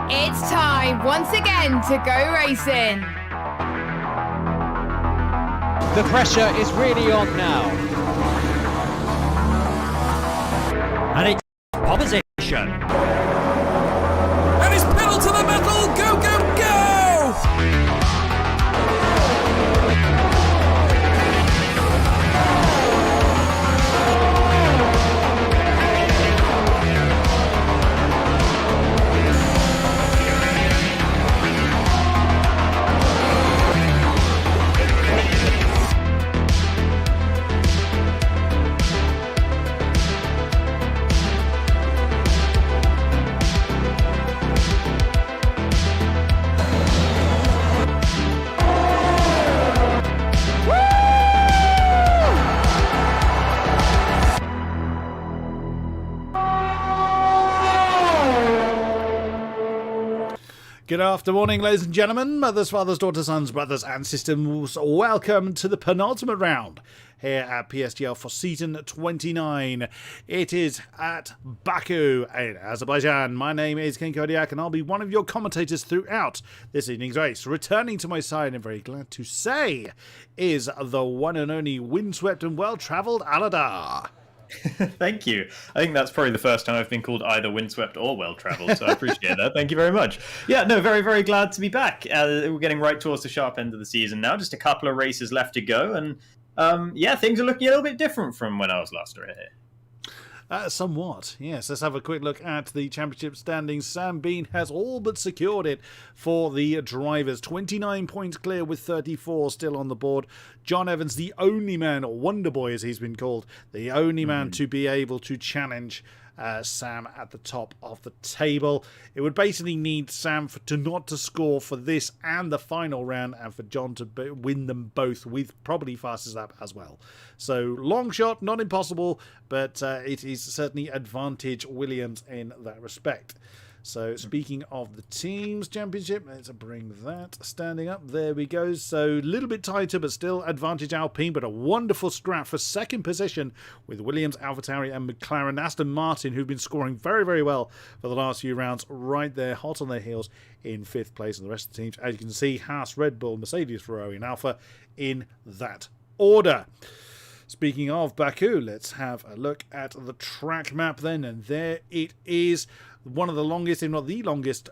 It's time once again to go racing. The pressure is really on now. And it's opposition. And it's pedal to the metal. Go, go, go! Good afternoon, ladies and gentlemen, mothers, fathers, daughters, sons, brothers and sisters. Welcome to the penultimate round here at PSGL for season 29. It is at Baku in Azerbaijan. My name is King Kodiak and I'll be one of your commentators throughout this evening's race. Returning to my side, and very glad to say, is the one and only windswept and well-travelled Aladar. Thank you. I think that's probably the first time I've been called either windswept or well-travelled, so I appreciate that. Thank you very much. Yeah, no, very, very glad to be back. We're getting right towards the sharp end of the season now. Just a couple of races left to go, and yeah, things are looking a little bit different from when I was last here. Somewhat, yes. Let's have a quick look at the championship standings. Sam Bean has all but secured it for the drivers. 29 points clear with 34 still on the board. John Evans, the only man, or Wonder Boy as he's been called, the only man to be able to challenge Sam at the top of the table. It would basically need Sam to not to score for this and the final round, and for John to win them both with probably fastest lap as well. So long shot, not impossible, but it is certainly advantage Williams in that respect. So speaking of the teams championship, let's bring that standing up. There we go. So a little bit tighter, but still advantage Alpine, but a wonderful scrap for second position with Williams, AlphaTauri and McLaren. Aston Martin, who've been scoring very, very well for the last few rounds, right there, hot on their heels in fifth place. And the rest of the teams, as you can see, Haas, Red Bull, Mercedes, Ferrari and Alfa in that order. Speaking of Baku, let's have a look at the track map then, and there it is. One of the longest, if not the longest,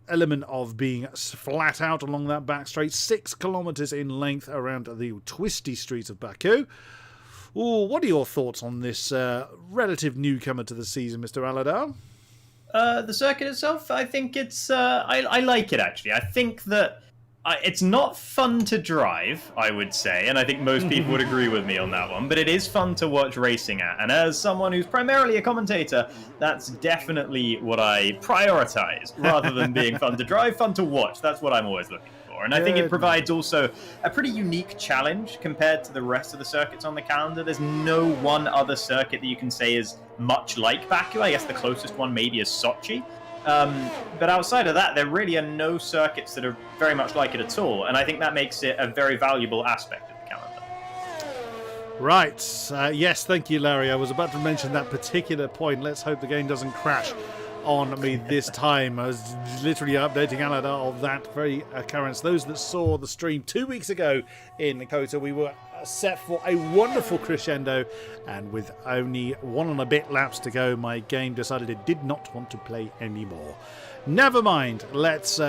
element of being flat out along that back straight. 6 kilometres in length around the twisty streets of Baku. Ooh, what are your thoughts on this relative newcomer to the season, Mr. Aladar? The circuit itself, I think it's... I like it, actually. I think that it's not fun to drive, I would say, and I think most people would agree with me on that one, but it is fun to watch racing at, and as someone who's primarily a commentator, that's definitely what I prioritize, rather than being fun to drive, fun to watch. That's what I'm always looking for, and I think it provides also a pretty unique challenge compared to the rest of the circuits on the calendar. There's no one other circuit that you can say is much like Baku. I guess the closest one maybe is Sochi. But outside of that, there really are no circuits that are very much like it at all, and I think that makes it a very valuable aspect of the calendar. Right. Yes, thank you, Larry. I was about to mention that particular point. Let's hope the game doesn't crash on me this time. I was literally updating Aladar of that very occurrence. Those that saw the stream 2 weeks ago in Nakota, we were set for a wonderful crescendo, and with only 1 and a bit laps to go, my game decided it did not want to play anymore. Never mind. Let's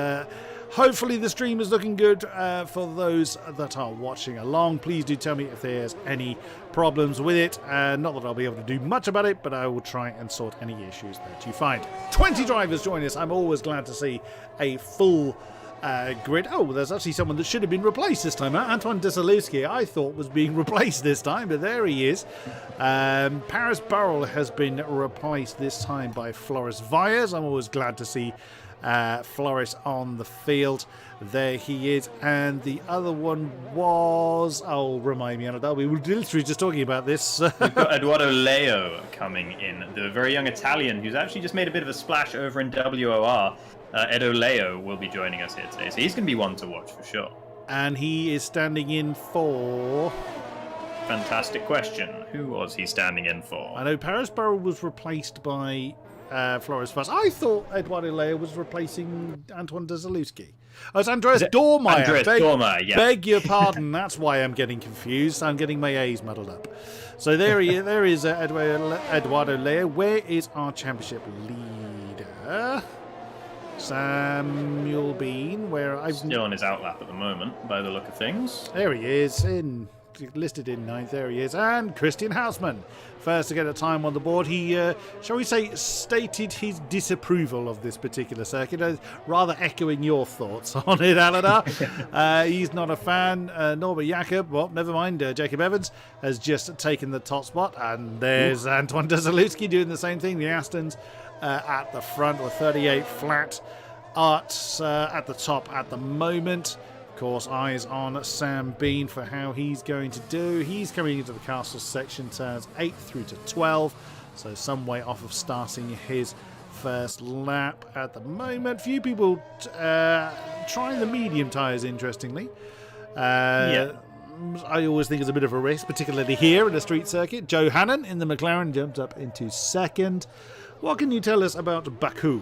hopefully the stream is looking good for those that are watching along. Please do tell me if there's any problems with it. Not that I'll be able to do much about it, but I will try and sort any issues that you find. 20 drivers join us. I'm always glad to see a full grid. Oh, there's actually someone that should have been replaced this time. Antoine Desalewski, I thought, was being replaced this time, but there he is. Paris Burrell has been replaced this time by Floris Vyers. I'm always glad to see Floris on the field. There he is. And the other one was... Oh, remind me, Anadal. We were literally just talking about this. We've got Eduardo Leo coming in, the very young Italian who's actually just made a bit of a splash over in WOR. Edo Leo will be joining us here today, so he's going to be one to watch for sure. And he is standing in for... Fantastic question. Who was he standing in for? I know Paris Burrell was replaced by Flores first. I thought Eduardo Leo was replacing Antoine de Zalewski. Oh, it's Andreas Dormeyer. Andreas Dormeyer, yeah. Beg your pardon. That's why I'm getting confused. I'm getting my A's muddled up. So there is Eduardo Leo. Where is our championship leader? Samuel Bean. Still on his outlap at the moment, by the look of things. There he is, listed in 9th. There he is. And Christian Hausmann, first to get a time on the board. He, shall we say, stated his disapproval of this particular circuit, rather echoing your thoughts on it, Aladar. He's not a fan. Norbert Jakob, well, never mind. Jacob Evans has just taken the top spot. And there's Antoine de Zalewski doing the same thing. The Astons at the front with 38 flat. Arts at the top at the moment. Of course, eyes on Sam Bean for how he's going to do. He's coming into the castle section, turns 8 through to 12, so some way off of starting his first lap at the moment. Few people trying the medium tyres, interestingly. I always think it's a bit of a risk, particularly here in the street circuit. Joe Hannon in the McLaren jumped up into second. What can you tell us about Baku?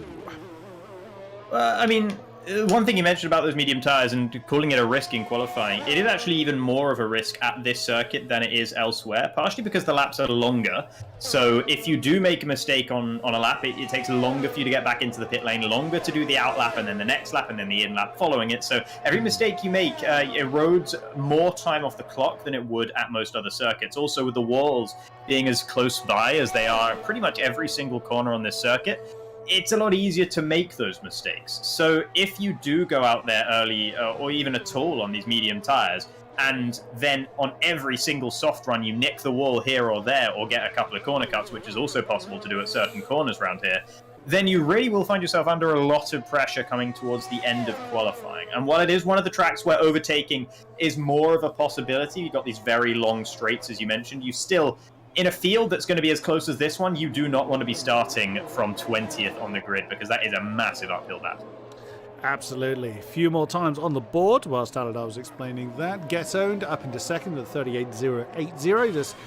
One thing you mentioned about those medium tyres and calling it a risk in qualifying, it is actually even more of a risk at this circuit than it is elsewhere, partially because the laps are longer. So if you do make a mistake on a lap, it takes longer for you to get back into the pit lane, longer to do the out lap and then the next lap and then the in lap following it. So every mistake you make erodes more time off the clock than it would at most other circuits. Also, with the walls being as close by as they are pretty much every single corner on this circuit, it's a lot easier to make those mistakes. So if you do go out there early or even at all on these medium tyres, and then on every single soft run you nick the wall here or there or get a couple of corner cuts, which is also possible to do at certain corners around here, then you really will find yourself under a lot of pressure coming towards the end of qualifying. And while it is one of the tracks where overtaking is more of a possibility, you've got these very long straights, as you mentioned, you still, in a field that's going to be as close as this one, you do not want to be starting from 20th on the grid, because that is a massive uphill battle. Absolutely. A few more times on the board whilst Aladar was explaining that. Gets owned up into second with 38.080, just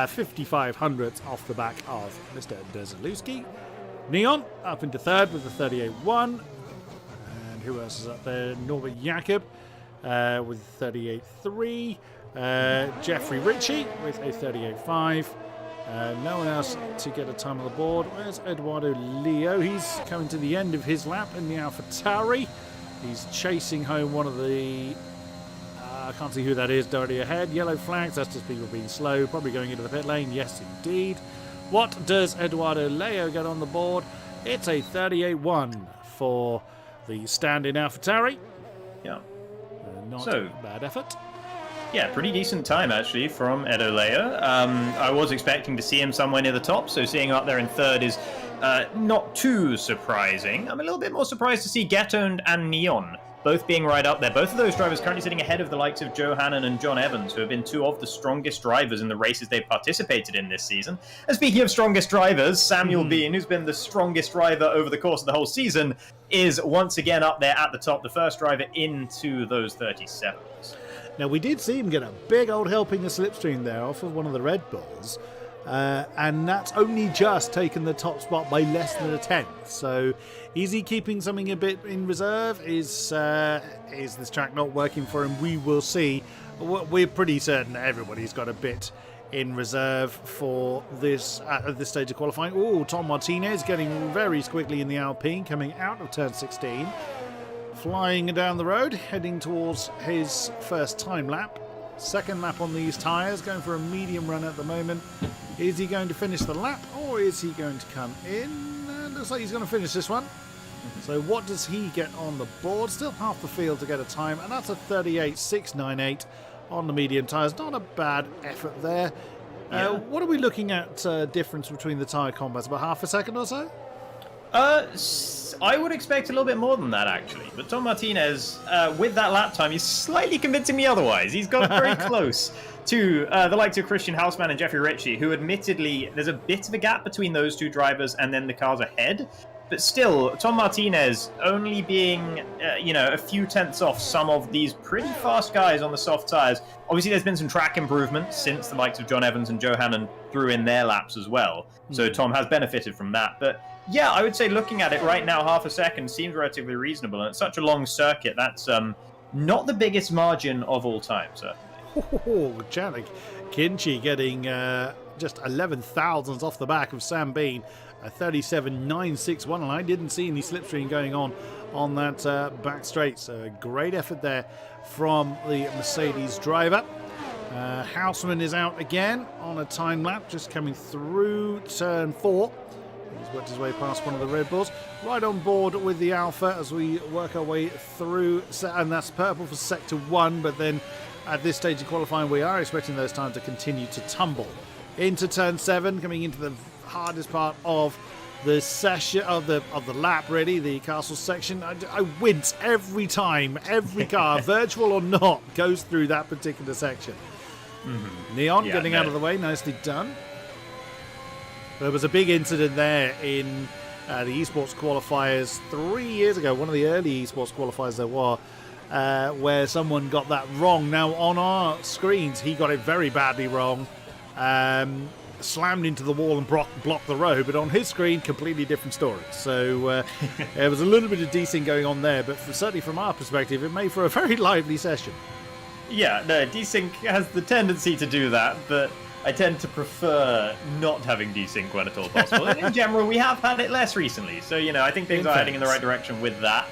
55 hundredths off the back of Mr. de Zalewski. Neon up into third with the 38.1. And who else is up there? Norbert Jakob with 38.3. Jeffrey Ritchie with a 38.5. No one else to get a time on the board. Where's Eduardo Leo? He's coming to the end of his lap in the AlphaTauri. He's chasing home one of the... I can't see who that is directly ahead. Yellow flags, that's just people being slow. Probably going into the pit lane. Yes, indeed. What does Eduardo Leo get on the board? It's a 38.1 for the stand-in AlphaTauri. Yeah. Not a bad effort. Yeah, pretty decent time, actually, from Edo Leo. I was expecting to see him somewhere near the top, so seeing him up there in third is not too surprising. I'm a little bit more surprised to see Getoned and Neon both being right up there. Both of those drivers currently sitting ahead of the likes of Joe Hannon and John Evans, who have been two of the strongest drivers in the races they've participated in this season. And speaking of strongest drivers, Samuel Bean, who's been the strongest driver over the course of the whole season, is once again up there at the top, the first driver into those 37s. Now, we did see him get a big old helping of slipstream there off of one of the Red Bulls, and that's only just taken the top spot by less than a tenth. So, is he keeping something a bit in reserve? Is this track not working for him? We will see. We're pretty certain that everybody's got a bit in reserve for this at this stage of qualifying. Oh, Tom Martinez getting very squiggly in the Alpine, coming out of turn 16. Flying down the road, heading towards his first time lap. Second lap on these tyres, going for a medium run at the moment. Is he going to finish the lap, or is he going to come in? Looks like he's going to finish this one. So what does he get on the board? Still half the field to get a time, and that's a 38.698 on the medium tyres. Not a bad effort there. What are we looking at difference between the tyre combats? About half a second or so? I would expect a little bit more than that, actually. But Tom Martinez, with that lap time, he's slightly convincing me otherwise. He's got very close to the likes of Christian Hausmann and Jeffrey Ritchie, who admittedly, there's a bit of a gap between those two drivers and then the cars ahead. But still, Tom Martinez only being, a few tenths off some of these pretty fast guys on the soft tyres. Obviously, there's been some track improvements since the likes of John Evans and Joe Hannon threw in their laps as well. So Tom has benefited from that. But Yeah, I would say looking at it right now, half a second seems relatively reasonable. And it's such a long circuit, that's not the biggest margin of all time, certainly. Janik Kinchi getting just 11 thousandths off the back of Sam Bean. 37.961, and I didn't see any slipstream going on that back straight. So a great effort there from the Mercedes driver. Houseman is out again on a time lap, just coming through turn 4. He's worked his way past one of the Red Bulls. Right on board with the Alpha as we work our way through, and that's purple for sector 1, but then at this stage of qualifying we are expecting those times to continue to tumble. Into turn 7, coming into the hardest part of the session of the lap, really, the castle section. I wince every time every car, virtual or not, goes through that particular section. Neon getting out of the way, nicely done. There was a big incident there in the esports qualifiers 3 years ago, one of the early esports qualifiers there were, where someone got that wrong. Now on our screens he got it very badly wrong, slammed into the wall and blocked the road, but on his screen completely different story. So there was a little bit of desync going on there, but certainly from our perspective it made for a very lively session. Yeah, no, desync has the tendency to do that, but I tend to prefer not having desync when at all possible. And in general, we have had it less recently, so, you know, I think things are heading in the right direction with that.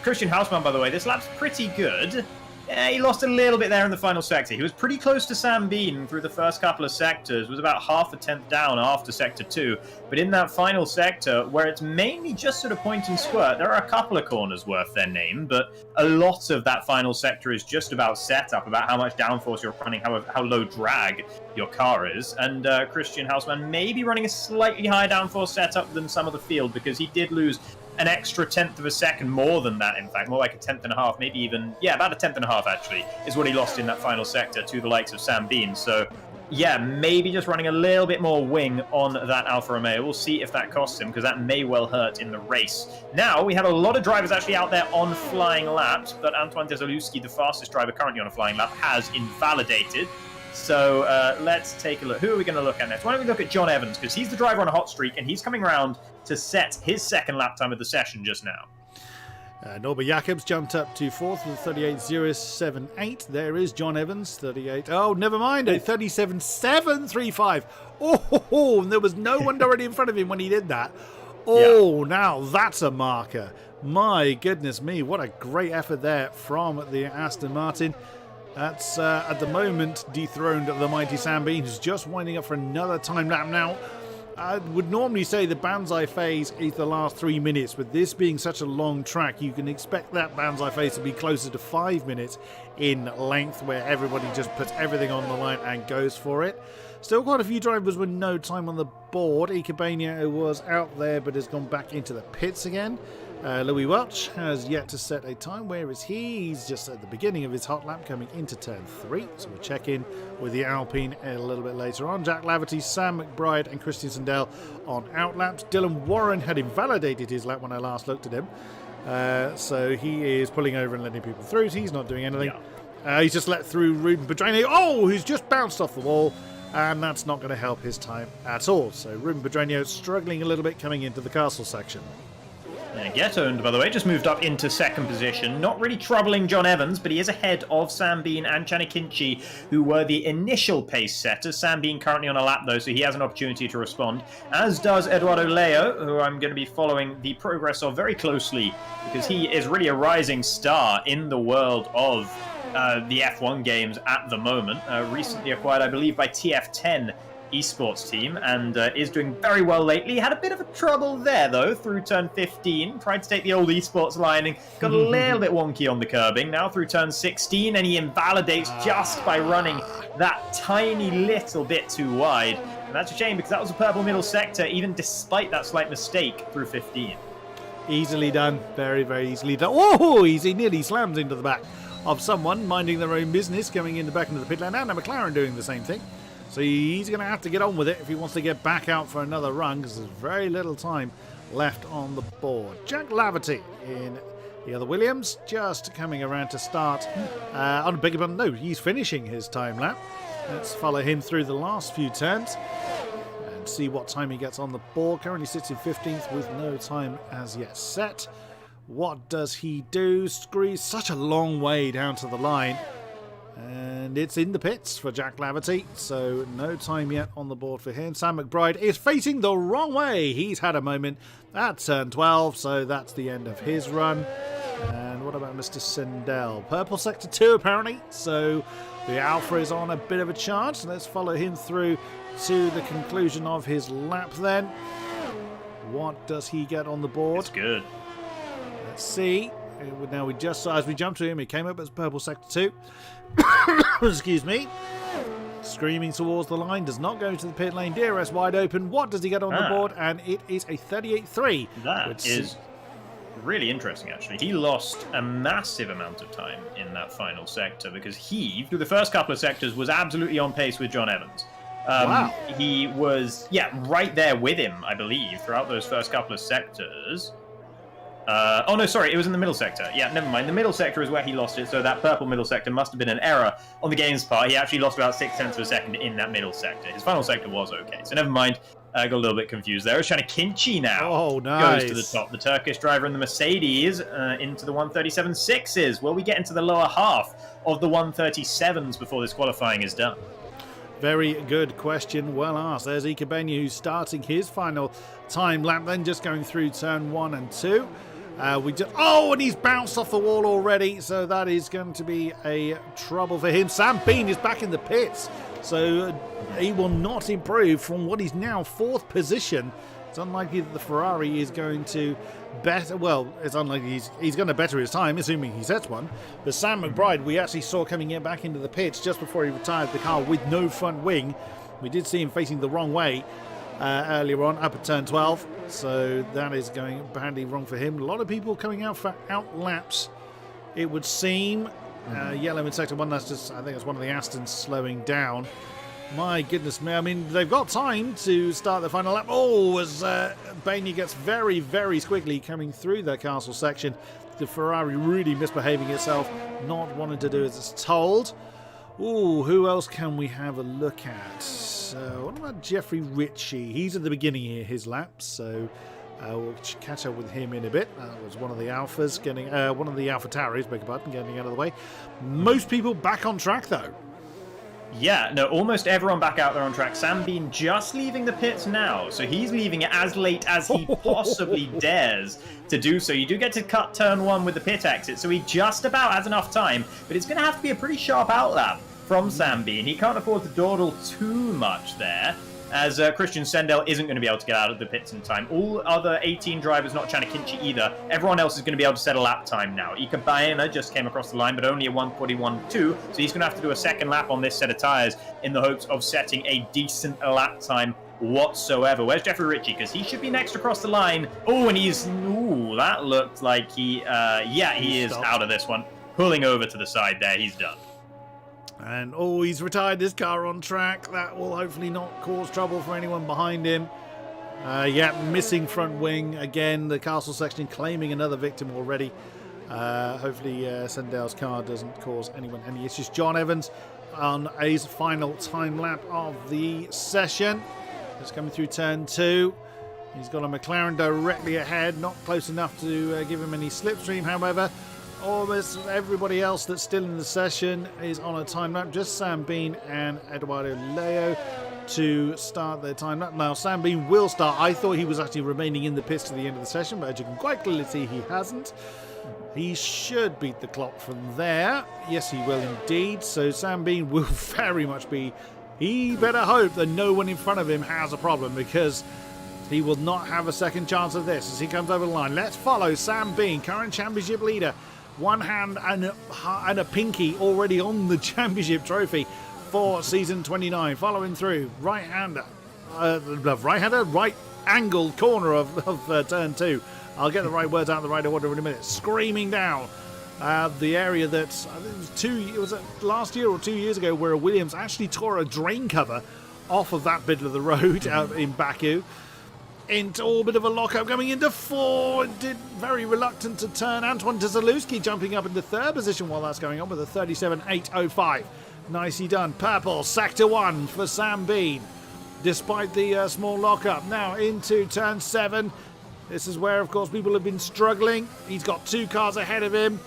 Christian Hausmann, by the way, this lap's pretty good. He lost a little bit there in the final sector. He was pretty close to Sam Bean through the first couple of sectors, was about half a tenth down after sector 2. But in that final sector, where it's mainly just sort of point and squirt, there are a couple of corners worth their name, but a lot of that final sector is just about setup, about how much downforce you're running, how low drag your car is. And Christian Hausmann may be running a slightly higher downforce setup than some of the field, because he did lose an extra tenth of a second, more than that, in fact, more like a tenth and a half, maybe even, yeah, about a tenth and a half, actually, is what he lost in that final sector to the likes of Sam Bean. So, yeah, maybe just running a little bit more wing on that Alfa Romeo. We'll see if that costs him, because that may well hurt in the race. Now, we have a lot of drivers actually out there on flying laps, but Antoine Desolewski, the fastest driver currently on a flying lap, has invalidated. So let's take a look. Who are we going to look at next? Why don't we look at John Evans, because he's the driver on a hot streak, and he's coming around to set his second lap time of the session just now. Norbert Jacobs jumped up to 4th with 38.078. There is John Evans, 38. Oh, never mind, 37.735. Oh, and there was no one directly in front of him when he did that. Oh, yeah. Now that's a marker. My goodness me, what a great effort there from the Aston Martin. That's, at the moment, dethroned the mighty Sam Bean, who's just winding up for another time lap now. I would normally say the Banzai phase is the last 3 minutes, but this being such a long track, you can expect that Banzai phase to be closer to 5 minutes in length, where everybody just puts everything on the line and goes for it. Still quite a few drivers with no time on the board. Ikebania was out there but has gone back into the pits again. Louis Welch has yet to set a time. Where is he? He's just at the beginning of his hot lap coming into turn 3. So we'll check in with the Alpine a little bit later on. Jack Laverty, Sam McBride and Christian Sindel on out laps. Dylan Warren had invalidated his lap when I last looked at him. So he is pulling over and letting people through. So he's not doing anything. Yeah. He's just let through Ruben Pedreño. Oh, who's just bounced off the wall. And that's not going to help his time at all. So Ruben Pedreño struggling a little bit coming into the castle section. Get owned, by the way, just moved up into second position. Not really troubling John Evans, but he is ahead of Sam Bean and Janik Kinchi, who were the initial pace setters. Sam Bean currently on a lap, though, so he has an opportunity to respond, as does Eduardo Leo, who I'm going to be following the progress of very closely, because he is really a rising star in the world of the F1 games at the moment. Recently acquired, I believe, by TF10 esports team, and is doing very well lately. Had a bit of a trouble there, though, through turn 15. Tried to take the old esports line and got a little bit wonky on the curbing. Now through turn 16, and he invalidates just by running that tiny little bit too wide. And that's a shame, because that was a purple middle sector, even despite that slight mistake through 15. Easily done. Very, very easily done. Oh, he nearly slams into the back of someone minding their own business, coming in the back into the pit lane, and a McLaren doing the same thing. So he's going to have to get on with it if he wants to get back out for another run, because there's very little time left on the board. Jack Laverty in the other Williams, just coming around to start on a bigger button. No, he's finishing his time lap. Let's follow him through the last few turns. And Let's see what time he gets on the board. Currently sits in 15th with no time as yet set. What does he do? Squeeze such a long way down to the line. And it's in the pits for Jack Laverty, so no time yet on the board for him. Sam McBride is facing the wrong way. He's had a moment at turn 12, so that's the end of his run. And what about Mr. Sendell? Purple sector 2 apparently, so the Alpha is on a bit of a charge. Let's follow him through to the conclusion of his lap then. What does he get on the board? It's good. Let's see. Now we just saw, as we jumped to him, he came up as purple sector 2. Excuse me. Screaming towards the line, does not go into the pit lane. DRS wide open. What does he get on the board? And it is a 38.3. That is really interesting, actually. He lost a massive amount of time in that final sector because he, through the first couple of sectors, was absolutely on pace with John Evans. Wow. He was, right there with him, I believe, throughout those first couple of sectors. Oh, no, sorry, it was in the middle sector. Yeah, never mind. The middle sector is where he lost it, so that purple middle sector must have been an error on the game's part. He actually lost about 0.6 of a second in that middle sector. His final sector was okay, so never mind. Got a little bit confused there. Shanikinchi now nice. goes to the top. The Turkish driver in the Mercedes into the 137.6s. Will we get into the lower half of the 137s before this qualifying is done? Very good question, well asked. There's Ikebenya, who's starting his final time lap, then just going through turn 1 and 2. And he's bounced off the wall already, so that is going to be a trouble for him. Sam Bean is back in the pits, so he will not improve from what is now 4th position. It's unlikely that the Ferrari is going to better. Well, it's unlikely he's going to better his time, assuming he sets one. But Sam McBride, we actually saw coming back into the pits just before he retired the car with no front wing. We did see him facing the wrong way earlier on, up at turn 12. So that is going badly wrong for him. A lot of people coming out for out laps, it would seem. Yellow in sector 1, that's just, I think it's one of the Astons slowing down. My goodness me, I mean, they've got time to start the final lap. As Bainey gets very, very squiggly coming through the castle section. The Ferrari really misbehaving itself, not wanting to do as it's told. Who else can we have a look at? What about Jeffrey Ritchie? He's at the beginning here, his lap, so we'll catch up with him in a bit. That was one of the Alphas getting, one of the Alpha Tauris, beg your pardon, getting out of the way. Most people back on track though. Yeah, no, almost everyone back out there on track. Sam Bean just leaving the pits now, so he's leaving it as late as he possibly dares to do so. You do get to cut turn 1 with the pit exit, so he just about has enough time, but it's going to have to be a pretty sharp outlap from Sam Bean. He can't afford to dawdle too much there, as Christian Sendell isn't going to be able to get out of the pits in time. All other 18 drivers, not Chanakinchi either, everyone else is going to be able to set a lap time now. Ikabayana just came across the line, but only a 1:41.2, so he's going to have to do a second lap on this set of tyres in the hopes of setting a decent lap time whatsoever. Where's Jeffrey Ritchie? Because he should be next across the line. And he's... that looked like he... he is out of this one. Pulling over to the side there, he's done. And he's retired his car on track. That will hopefully not cause trouble for anyone behind him. Missing front wing again. The castle section claiming another victim already. Hopefully Sendell's car doesn't cause anyone any issues. John Evans on his final time lap of the session. Just coming through turn 2. He's got a McLaren directly ahead. Not close enough to give him any slipstream, however. Almost everybody else that's still in the session is on a time lap. Just Sam Bean and Eduardo Leo to start their time lap. Now, Sam Bean will start. I thought he was actually remaining in the pits to the end of the session, but as you can quite clearly see, he hasn't. He should beat the clock from there. Yes, he will indeed. So Sam Bean will very much be... He better hope that no one in front of him has a problem, because he will not have a second chance of this as he comes over the line. Let's follow Sam Bean, current championship leader. One hand and a pinky already on the championship trophy for season 29. Following through, right-hander, right angled corner of turn 2. I'll get the right words out in the right order in a minute. Screaming down the area that I think it was last year or 2 years ago where Williams actually tore a drain cover off of that bit of the road out in Baku. Into all bit of a lockup going into 4. Did very reluctant to turn. Antoine Tzalewski jumping up into 3rd position while that's going on with a 37.805. Nicely done. Purple sector 1 for Sam Bean. despite the small lockup. Now into turn 7. This is where, of course, people have been struggling. He's got 2 cars ahead of him.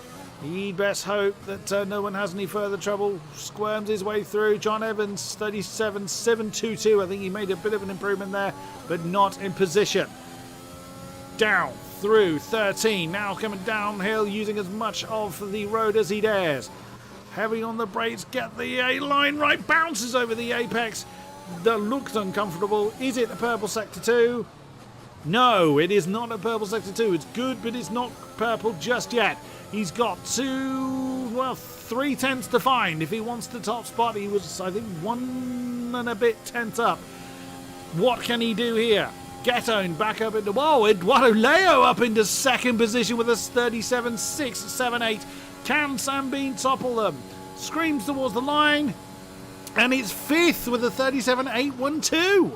He'd best hope that no one has any further trouble. Squirms his way through. John Evans, 37.722. I think he made a bit of an improvement there, but not in position. Down through 13. Now coming downhill, using as much of the road as he dares. Heavy on the brakes, get the A-line right. Bounces over the apex. That looks uncomfortable. Is it a purple sector 2? No, it is not a purple sector 2. It's good, but it's not purple just yet. He's got 3 tenths to find. If he wants the top spot, he was, I think, 1 and a bit tenths up. What can he do here? Getone back up into... Whoa, Eduardo Leo up into second position with a 37.678. Can Sam Bean topple them? Screams towards the line. And it's 5th with a 37.812.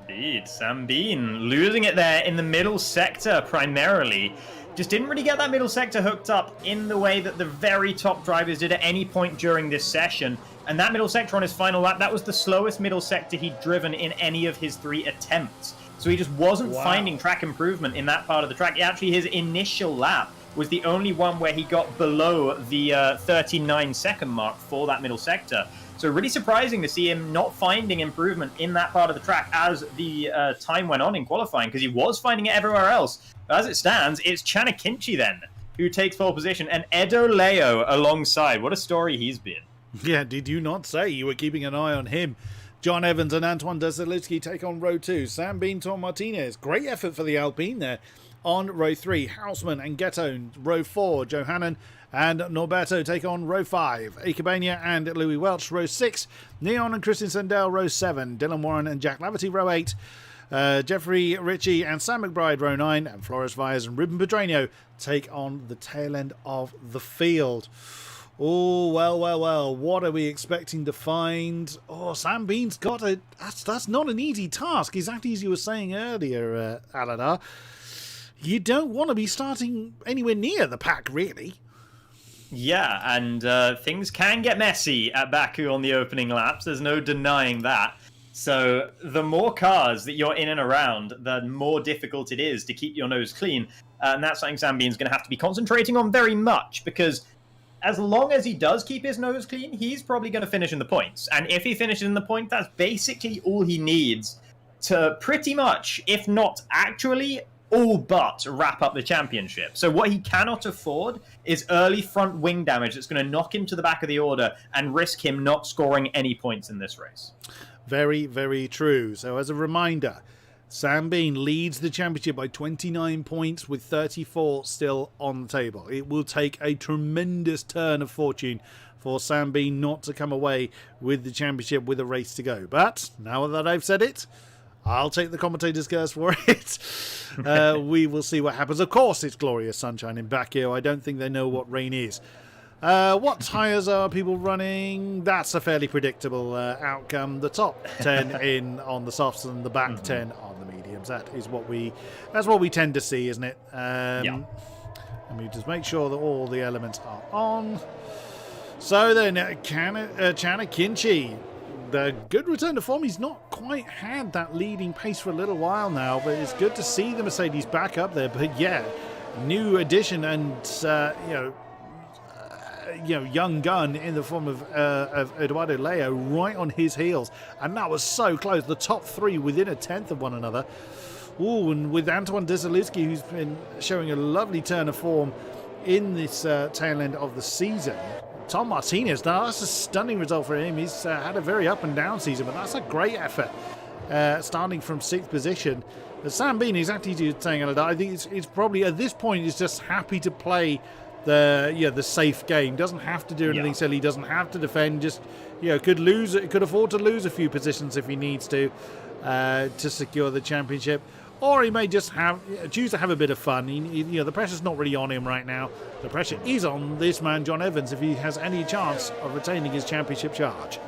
Indeed, Sam Bean losing it there in the middle sector primarily. Just didn't really get that middle sector hooked up in the way that the very top drivers did at any point during this session. And that middle sector on his final lap, that was the slowest middle sector he'd driven in any of his 3 attempts. So he just wasn't finding track improvement in that part of the track. Actually, his initial lap was the only one where he got below the 39-second mark for that middle sector. So really surprising to see him not finding improvement in that part of the track as the time went on in qualifying, because he was finding it everywhere else. As it stands, it's Chanakinchi then who takes pole position, and Edo Leo alongside. What a story he's been. Yeah, did you not say you were keeping an eye on him? John Evans and Antoine Desilitsky take on row 2. Sam Bean, Tom Martinez. Great effort for the Alpine there. On row 3, Houseman and Getone. Row 4, Johannan and Norberto take on row 5. Ikebania and Louis Welch, row 6. Neon and Christian Sandell, row 7. Dylan Warren and Jack Laverty, row 8. Jeffrey Ritchie and Sam McBride, row 9. And Flores Vyers and Ruben Pedreño take on the tail end of the field. Oh, well. What are we expecting to find? Oh, Sam Bean's got a... That's not an easy task. Exactly as you were saying earlier, Aladar. You don't want to be starting anywhere near the pack, really. Yeah, and things can get messy at Baku on the opening laps. There's no denying that. So the more cars that you're in and around, the more difficult it is to keep your nose clean. And that's something Sam Bean's going to have to be concentrating on very much, because as long as he does keep his nose clean, he's probably going to finish in the points. And if he finishes in the point, that's basically all he needs to pretty much, if not actually, all but wrap up the championship. So what he cannot afford is early front wing damage that's going to knock him to the back of the order and risk him not scoring any points in this race. Very, very true. So as a reminder, Sam Bean leads the championship by 29 points with 34 still on the table. It will take a tremendous turn of fortune for Sam Bean not to come away with the championship with a race to go. But now that I've said it, I'll take the commentator's curse for it. We will see what happens. Of course, it's glorious sunshine in Baku. I don't think they know what rain is. What tyres are people running? That's a fairly predictable outcome. The top 10 in on the softs and the back 10 on the mediums. That's what we tend to see, isn't it? Yeah. Let me just make sure that all the elements are on. So then, Chanakinchi. The good return to form. He's not quite had that leading pace for a little while now, but it's good to see the Mercedes back up there. But yeah, new addition and young gun in the form of Eduardo Leo right on his heels, and that was so close. The top 3 within a tenth of one another. Ooh, and with Antoine Desilitsky, who's been showing a lovely turn of form in this tail end of the season. Tom Martinez, now that's a stunning result for him. He's had a very up and down season, but that's a great effort, starting from 6th position. Sam Bean, exactly as you were saying, I think it's probably at this point he's just happy to play the safe game. Doesn't have to do anything silly. Doesn't have to defend. Just could afford to lose a few positions if he needs to secure the championship. Or he may just choose to have a bit of fun. The pressure's not really on him right now. The pressure is on this man, John Evans, if he has any chance of retaining his championship charge.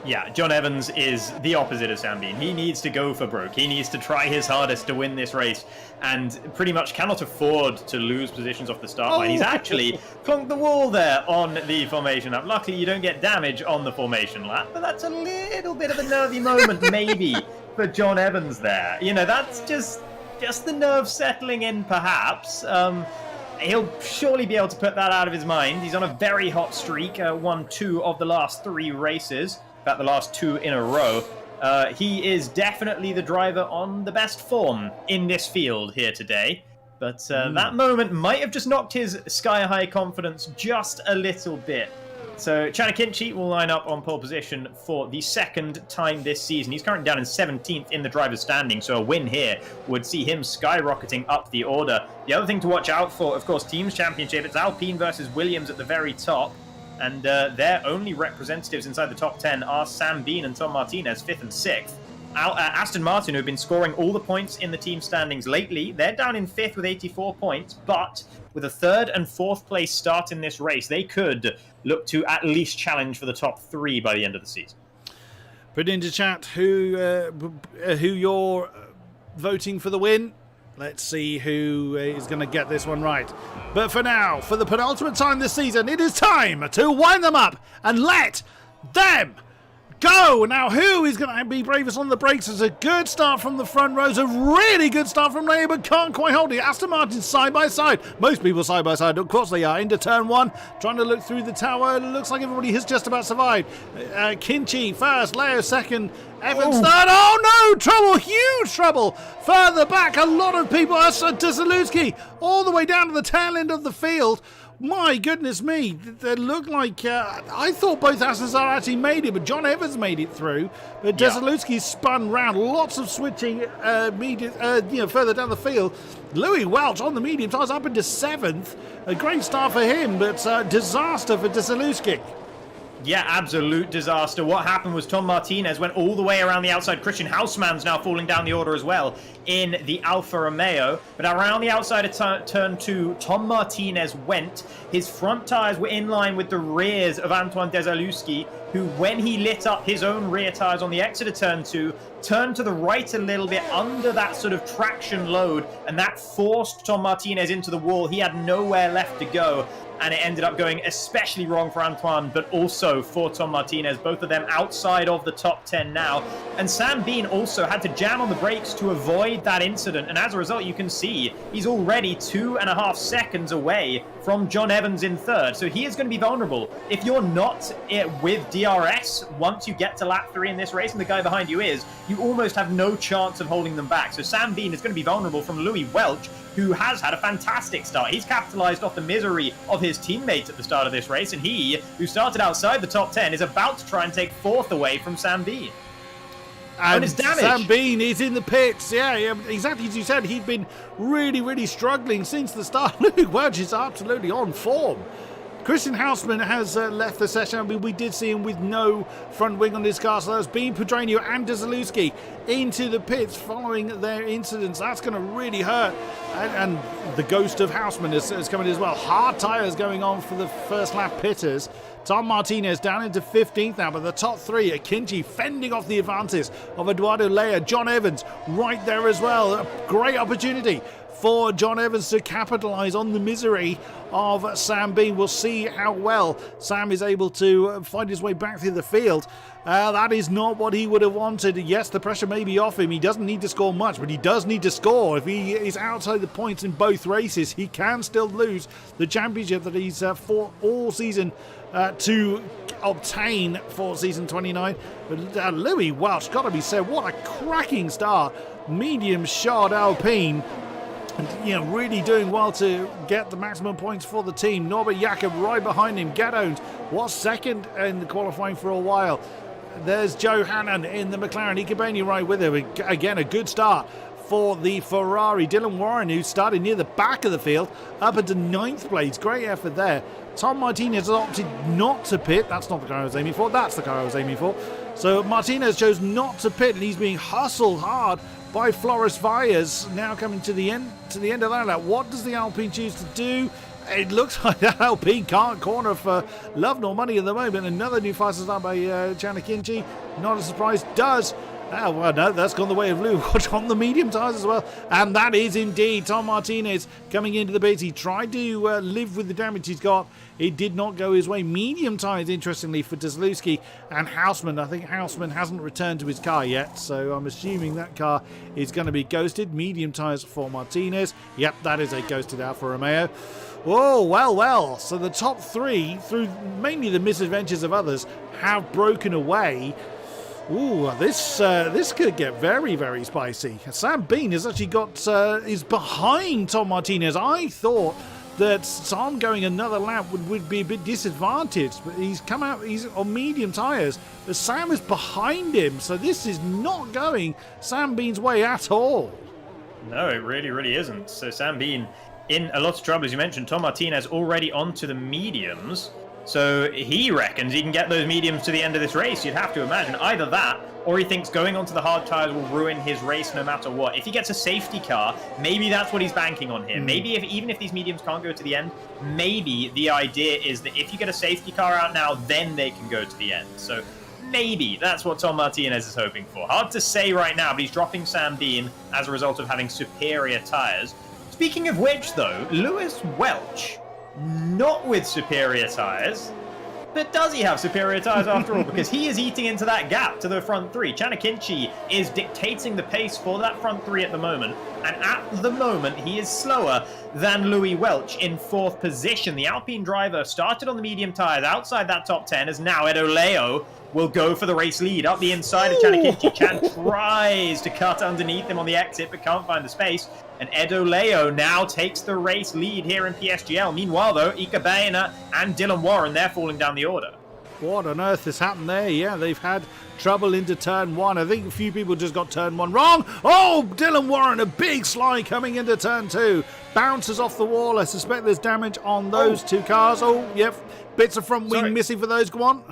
Yeah, John Evans is the opposite of Sam Bean. He needs to go for broke. He needs to try his hardest to win this race and pretty much cannot afford to lose positions off the start line. He's actually clunked the wall there on the formation lap. Luckily, you don't get damage on the formation lap, but that's a little bit of a nervy moment maybe for John Evans there. You know, that's just the nerves settling in perhaps. He'll surely be able to put that out of his mind. He's on a very hot streak, won 2 of the last 3 races. About the last 2 in a row. He is definitely the driver on the best form in this field here today. But that moment might have just knocked his sky-high confidence just a little bit. So Chanakinchi will line up on pole position for the 2nd time this season. He's currently down in 17th in the driver's standing, so a win here would see him skyrocketing up the order. The other thing to watch out for, of course, Teams Championship, it's Alpine versus Williams at the very top. And their only representatives inside the top 10 are Sam Bean and Tom Martinez, 5th and 6th. Aston Martin, who have been scoring all the points in the team standings lately, they're down in 5th with 84 points, but with a 3rd and 4th place start in this race, they could look to at least challenge for the top 3 by the end of the season. Put into chat who you're voting for the win. Let's see who is going to get this one right. But for now, for the penultimate time this season, it is time to wind them up and let them go. Now, who is going to be bravest on the brakes? It's a good start from the front rows, a really good start from Leia, but can't quite hold it. Aston Martin side by side. Most people side by side. Of course they are. Into turn 1, trying to look through the tower. It looks like everybody has just about survived. Kinchi first, Leo second, Evans third. Oh no! Trouble! Huge trouble! Further back, a lot of people. Desaluski all the way down to the tail end of the field. My goodness me, they look like... I thought both Astons actually made it, but John Evans made it through. But Desaluski spun round. Lots of switching further down the field. Louis Welch on the medium tires up into 7th. A great start for him, but disaster for Desaluski. Yeah, absolute disaster. What happened was Tom Martinez went all the way around the outside. Christian Hausmann's now falling down the order as well in the Alfa Romeo. But around the outside of turn 2, Tom Martinez went. His front tyres were in line with the rears of Antoine Desaluski, who, when he lit up his own rear tyres on the exit of turn 2, turned to the right a little bit under that sort of traction load, and that forced Tom Martinez into the wall. He had nowhere left to go. And it ended up going especially wrong for Antoine, but also for Tom Martinez. Both of them outside of the top 10 now. And Sam Bean also had to jam on the brakes to avoid that incident. And as a result, you can see he's already 2.5 seconds away from John Evans in 3rd. So he is going to be vulnerable. If you're not with DRS, once you get to lap 3 in this race, and the guy behind you is, you almost have no chance of holding them back. So Sam Bean is going to be vulnerable from Louis Welch, who has had a fantastic start. He's capitalized off the misery of his teammates at the start of this race, and he, who started outside the top 10, is about to try and take 4th away from Sam Bean. And it's damage. Sam Bean is in the pits. Yeah, exactly as you said. He'd been really struggling since the start. Louis Welch is absolutely on form. Christian Hausmann has left the session. I mean, we did see him with no front wing on his car, so that's Bean, Pedranio and Desaluski into the pits following their incidents. That's going to really hurt. And the ghost of Hausmann is coming as well. Hard tyres going on for the first lap pitters. Tom Martinez down into 15th now, but the top 3 are Kinchi fending off the advances of Eduardo Leia. John Evans right there as well. A great opportunity for John Evans to capitalise on the misery of Sam Bean. We'll see how well Sam is able to find his way back through the field. That is not what he would have wanted. Yes, the pressure may be off him. He doesn't need to score much, but he does need to score. If he is outside the points in both races, he can still lose the championship that he's fought all season to obtain for season 29. But Louis Welch, got to be said, what a cracking start. Medium shod Alpine. And, really doing well to get the maximum points for the team. Norbert Jakob right behind him. Gadone was second in the qualifying for a while. There's Joe Hannon in the McLaren. Ikebani right with him. Again, a good start for the Ferrari. Dylan Warren, who started near the back of the field, up into 9th place. Great effort there. Tom Martinez opted not to pit. That's not the car I was aiming for. That's the car I was aiming for. So Martinez chose not to pit, and he's being hustled hard by Floris Valles. Now coming to the end of that lap. What does the Alpine choose to do? It looks like that Alpine can't corner for love nor money at the moment. Another new fastest start by Chanakinchi. Not a surprise, does. Well, no, that's gone the way of Lou on the medium tyres as well. And that is indeed Tom Martinez coming into the pits. He tried to live with the damage he's got. It did not go his way. Medium tyres, interestingly, for Deslewski and Houseman. I think Houseman hasn't returned to his car yet, so I'm assuming that car is going to be ghosted. Medium tyres for Martinez. Yep, that is a ghosted Alfa Romeo. Oh, well. So the top three, through mainly the misadventures of others, have broken away. Ooh, this could get very, very spicy. Sam Bean has actually got is behind Tom Martinez. I thought that Tom going another lap would be a bit disadvantaged, but he's come out. He's on medium tyres, but Sam is behind him. So this is not going Sam Bean's way at all. No, it really isn't. So Sam Bean in a lot of trouble, as you mentioned. Tom Martinez already onto the mediums. So he reckons he can get those mediums to the end of this race. You'd have to imagine either that, or he thinks going onto the hard tyres will ruin his race no matter what. If he gets a safety car, maybe that's what he's banking on here. Maybe even if these mediums can't go to the end, maybe the idea is that if you get a safety car out now, then they can go to the end. So maybe that's what Tom Martinez is hoping for. Hard to say right now, but he's dropping Sam Bean as a result of having superior tyres. Speaking of which, though, Lewis Welch, not with superior tyres, but does he have superior tyres after all? Because he is eating into that gap to the front three. Chanakinchi is dictating the pace for that front three at the moment, and at the moment he is slower than Louis Welch in 4th position. The Alpine driver started on the medium tyres outside that top 10, as now Edo Leo will go for the race lead up the inside of Chanakinchi. Chan tries to cut underneath him on the exit, but can't find the space. And Edo Leo now takes the race lead here in PSGL. Meanwhile, though, Ika Baena and Dylan Warren, they're falling down the order. What on earth has happened there? Yeah, they've had trouble into turn 1. I think a few people just got turn 1 wrong. Oh, Dylan Warren, a big slide coming into turn 2. Bounces off the wall. I suspect there's damage on those two cars. Oh, yep. Bits of front wing missing for those. Go on.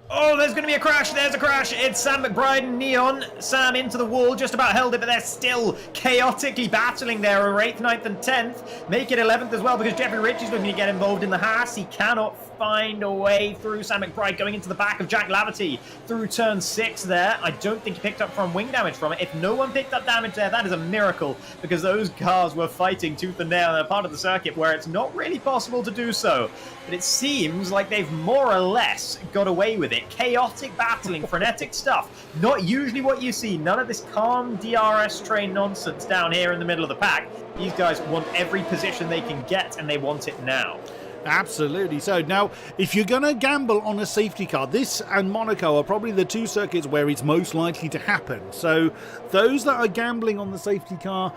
Oh, there's going to be a crash. There's a crash. It's Sam McBride and Neon. Sam into the wall, just about held it, but they're still chaotically battling there. 8th, 9th, and 10th. Make it 11th as well, because Jeffrey Ritchie's looking to get involved in the Haas. He cannot find a way through. Sam McBride going into the back of Jack Laverty through turn 6 there. I don't think he picked up front wing damage from it. If no one picked up damage there, that is a miracle, because those cars were fighting tooth and nail in a part of the circuit where it's not really possible to do so. But it seems like they've more or less got away with it. Chaotic battling, frenetic stuff. Not usually what you see. None of this calm DRS train nonsense down here in the middle of the pack. These guys want every position they can get, and they want it now. Absolutely. So now, if you're going to gamble on a safety car, this and Monaco are probably the two circuits where it's most likely to happen. So those that are gambling on the safety car,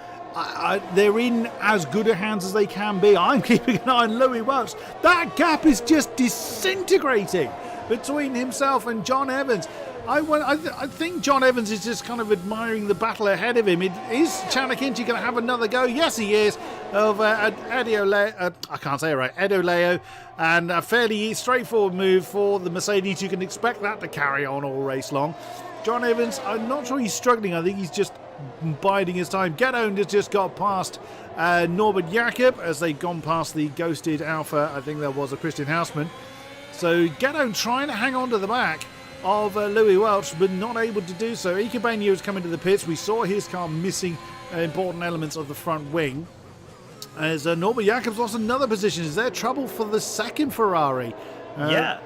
they're in as good a hands as they can be. I'm keeping an eye on Louis Welch. That gap is just disintegrating between himself and John Evans. I think John Evans is just kind of admiring the battle ahead of him. Is Chanakinchi going to have another go? Yes, he is. Of Edo Leo. And a fairly straightforward move for the Mercedes. You can expect that to carry on all race long. John Evans, I'm not sure he's struggling. I think he's just biding his time. Gedone has just got past Norbert Jakob as they've gone past the ghosted Alpha. I think there was a Christian Houseman. So Gedone trying to hang on to the back of Louis Welch, but not able to do so. Ika Baena was coming to the pits. We saw his car missing important elements of the front wing. As Norbert Jacobs lost another position. Is there trouble for the second Ferrari? Yeah,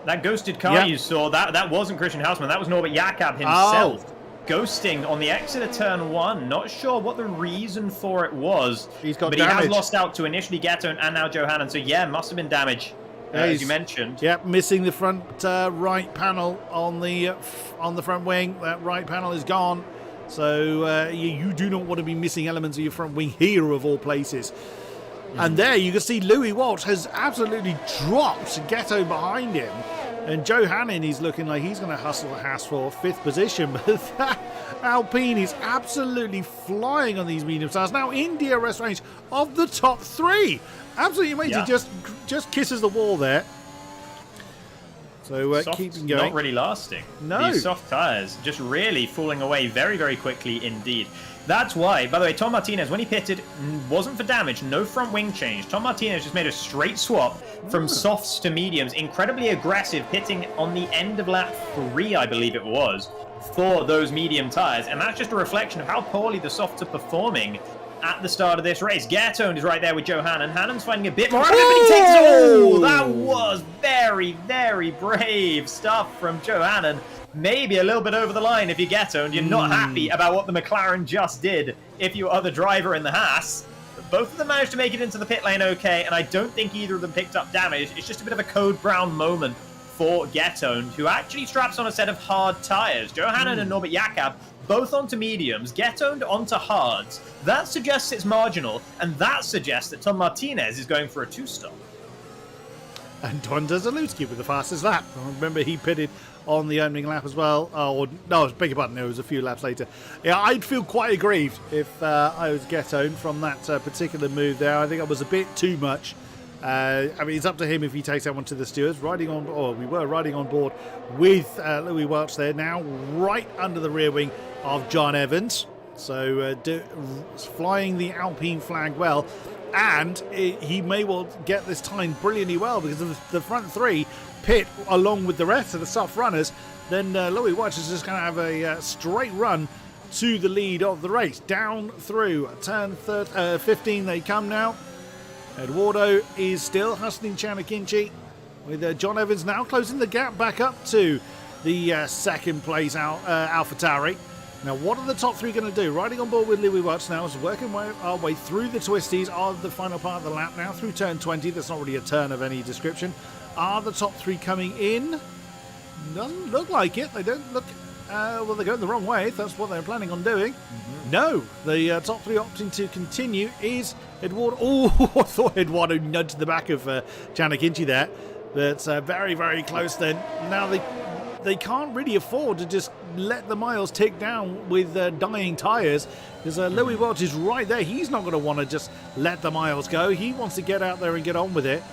that ghosted car you saw, that wasn't Christian Houseman. That was Norbert Jakob himself. Ghosting on the exit of turn 1. Not sure what the reason for it was. But he has lost out to initially Getto and now Johanan. So yeah, must have been damage. As you mentioned. Yep, missing the front right panel on the front wing. That right panel is gone. So you do not want to be missing elements of your front wing here, of all places. And there you can see Louis Welch has absolutely dropped Ghetto behind him. And Johanan is looking like he's going to hustle the Haas for 5th position. But that Alpine is absolutely flying on these medium tyres. Now in DRS range of the top 3. Absolutely amazing. Just kisses the wall there. So keeping going. Not really lasting. No. These soft tyres just really falling away very, very quickly indeed. That's why, by the way, Tom Martinez, when he pitted, wasn't for damage, no front wing change. Tom Martinez just made a straight swap from softs to mediums, incredibly aggressive, pitting on the end of lap 3, I believe it was, for those medium tyres. And that's just a reflection of how poorly the softs are performing at the start of this race. Gertone is right there with Joe Hannon. Hannon's finding a bit more out of it, but he takes it. Oh, that was very, very brave stuff from Joe Hannon. Maybe a little bit over the line if you get owned. You're not happy about what the McLaren just did if you are the driver in the Haas. But both of them managed to make it into the pit lane okay, and I don't think either of them picked up damage. It's just a bit of a Code Brown moment for Get-Owned, who actually straps on a set of hard tyres. Joe Hannon and Norbert Jakob both onto mediums, Get-Owned onto hards. That suggests it's marginal, and that suggests that Tom Martinez is going for a 2-stop. And Donda Zalewski with the fastest lap. Remember, he pitted on the opening lap as well. Oh, no, beg your pardon, it was a few laps later. Yeah, I'd feel quite aggrieved if I was Get-Owned from that particular move there. I think it was a bit too much. I mean, it's up to him if he takes that one to the stewards. We were riding on board with Louis Welch there, now right under the rear wing of John Evans. So flying the Alpine flag well. And he may well get this timed brilliantly well, because if the front three pit along with the rest of the soft runners, then Louis Welch is just going to have a straight run to the lead of the race. Down through turn 15 they come now. Eduardo is still hustling Chanakinchi, with John Evans now closing the gap back up to the second place AlphaTauri. Now, what are the top three going to do? Riding on board with Louis Welch now is working our way through the twisties of the final part of the lap now, through turn 20. That's not really a turn of any description. Are the top three coming in? Doesn't look like it. They don't look... well, they're going the wrong way, if that's what they're planning on doing. No, the top three opting to continue is Eduardo. Oh, I thought Eduardo nudged the back of Chanakinchi there. That's very, very close then. Now they can't really afford to just let the miles tick down with dying tyres, because Louis Welch is right there. He's not going to want to just let the miles go. He wants to get out there and get on with it.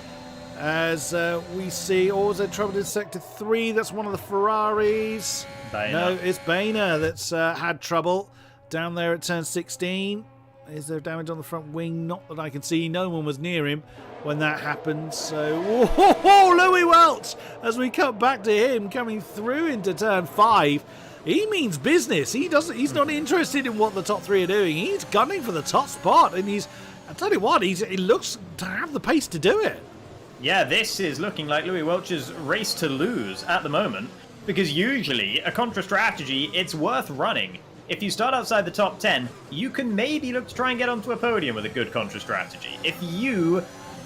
As we see, is there trouble in Sector 3? That's one of the Ferraris. Boehner. No, it's Boehner that's had trouble down there at turn 16. Is there damage on the front wing? Not that I can see. No one was near him when that happened. So, Louis Welch, as we cut back to him coming through into turn 5. He means business. He's not interested in what the top three are doing. He's gunning for the top spot, and I tell you what, he looks to have the pace to do it. Yeah, this is looking like Louis Welch's race to lose at the moment, because usually a contra strategy, it's worth running. If you start outside the top 10, you can maybe look to try and get onto a podium with a good contra strategy. If you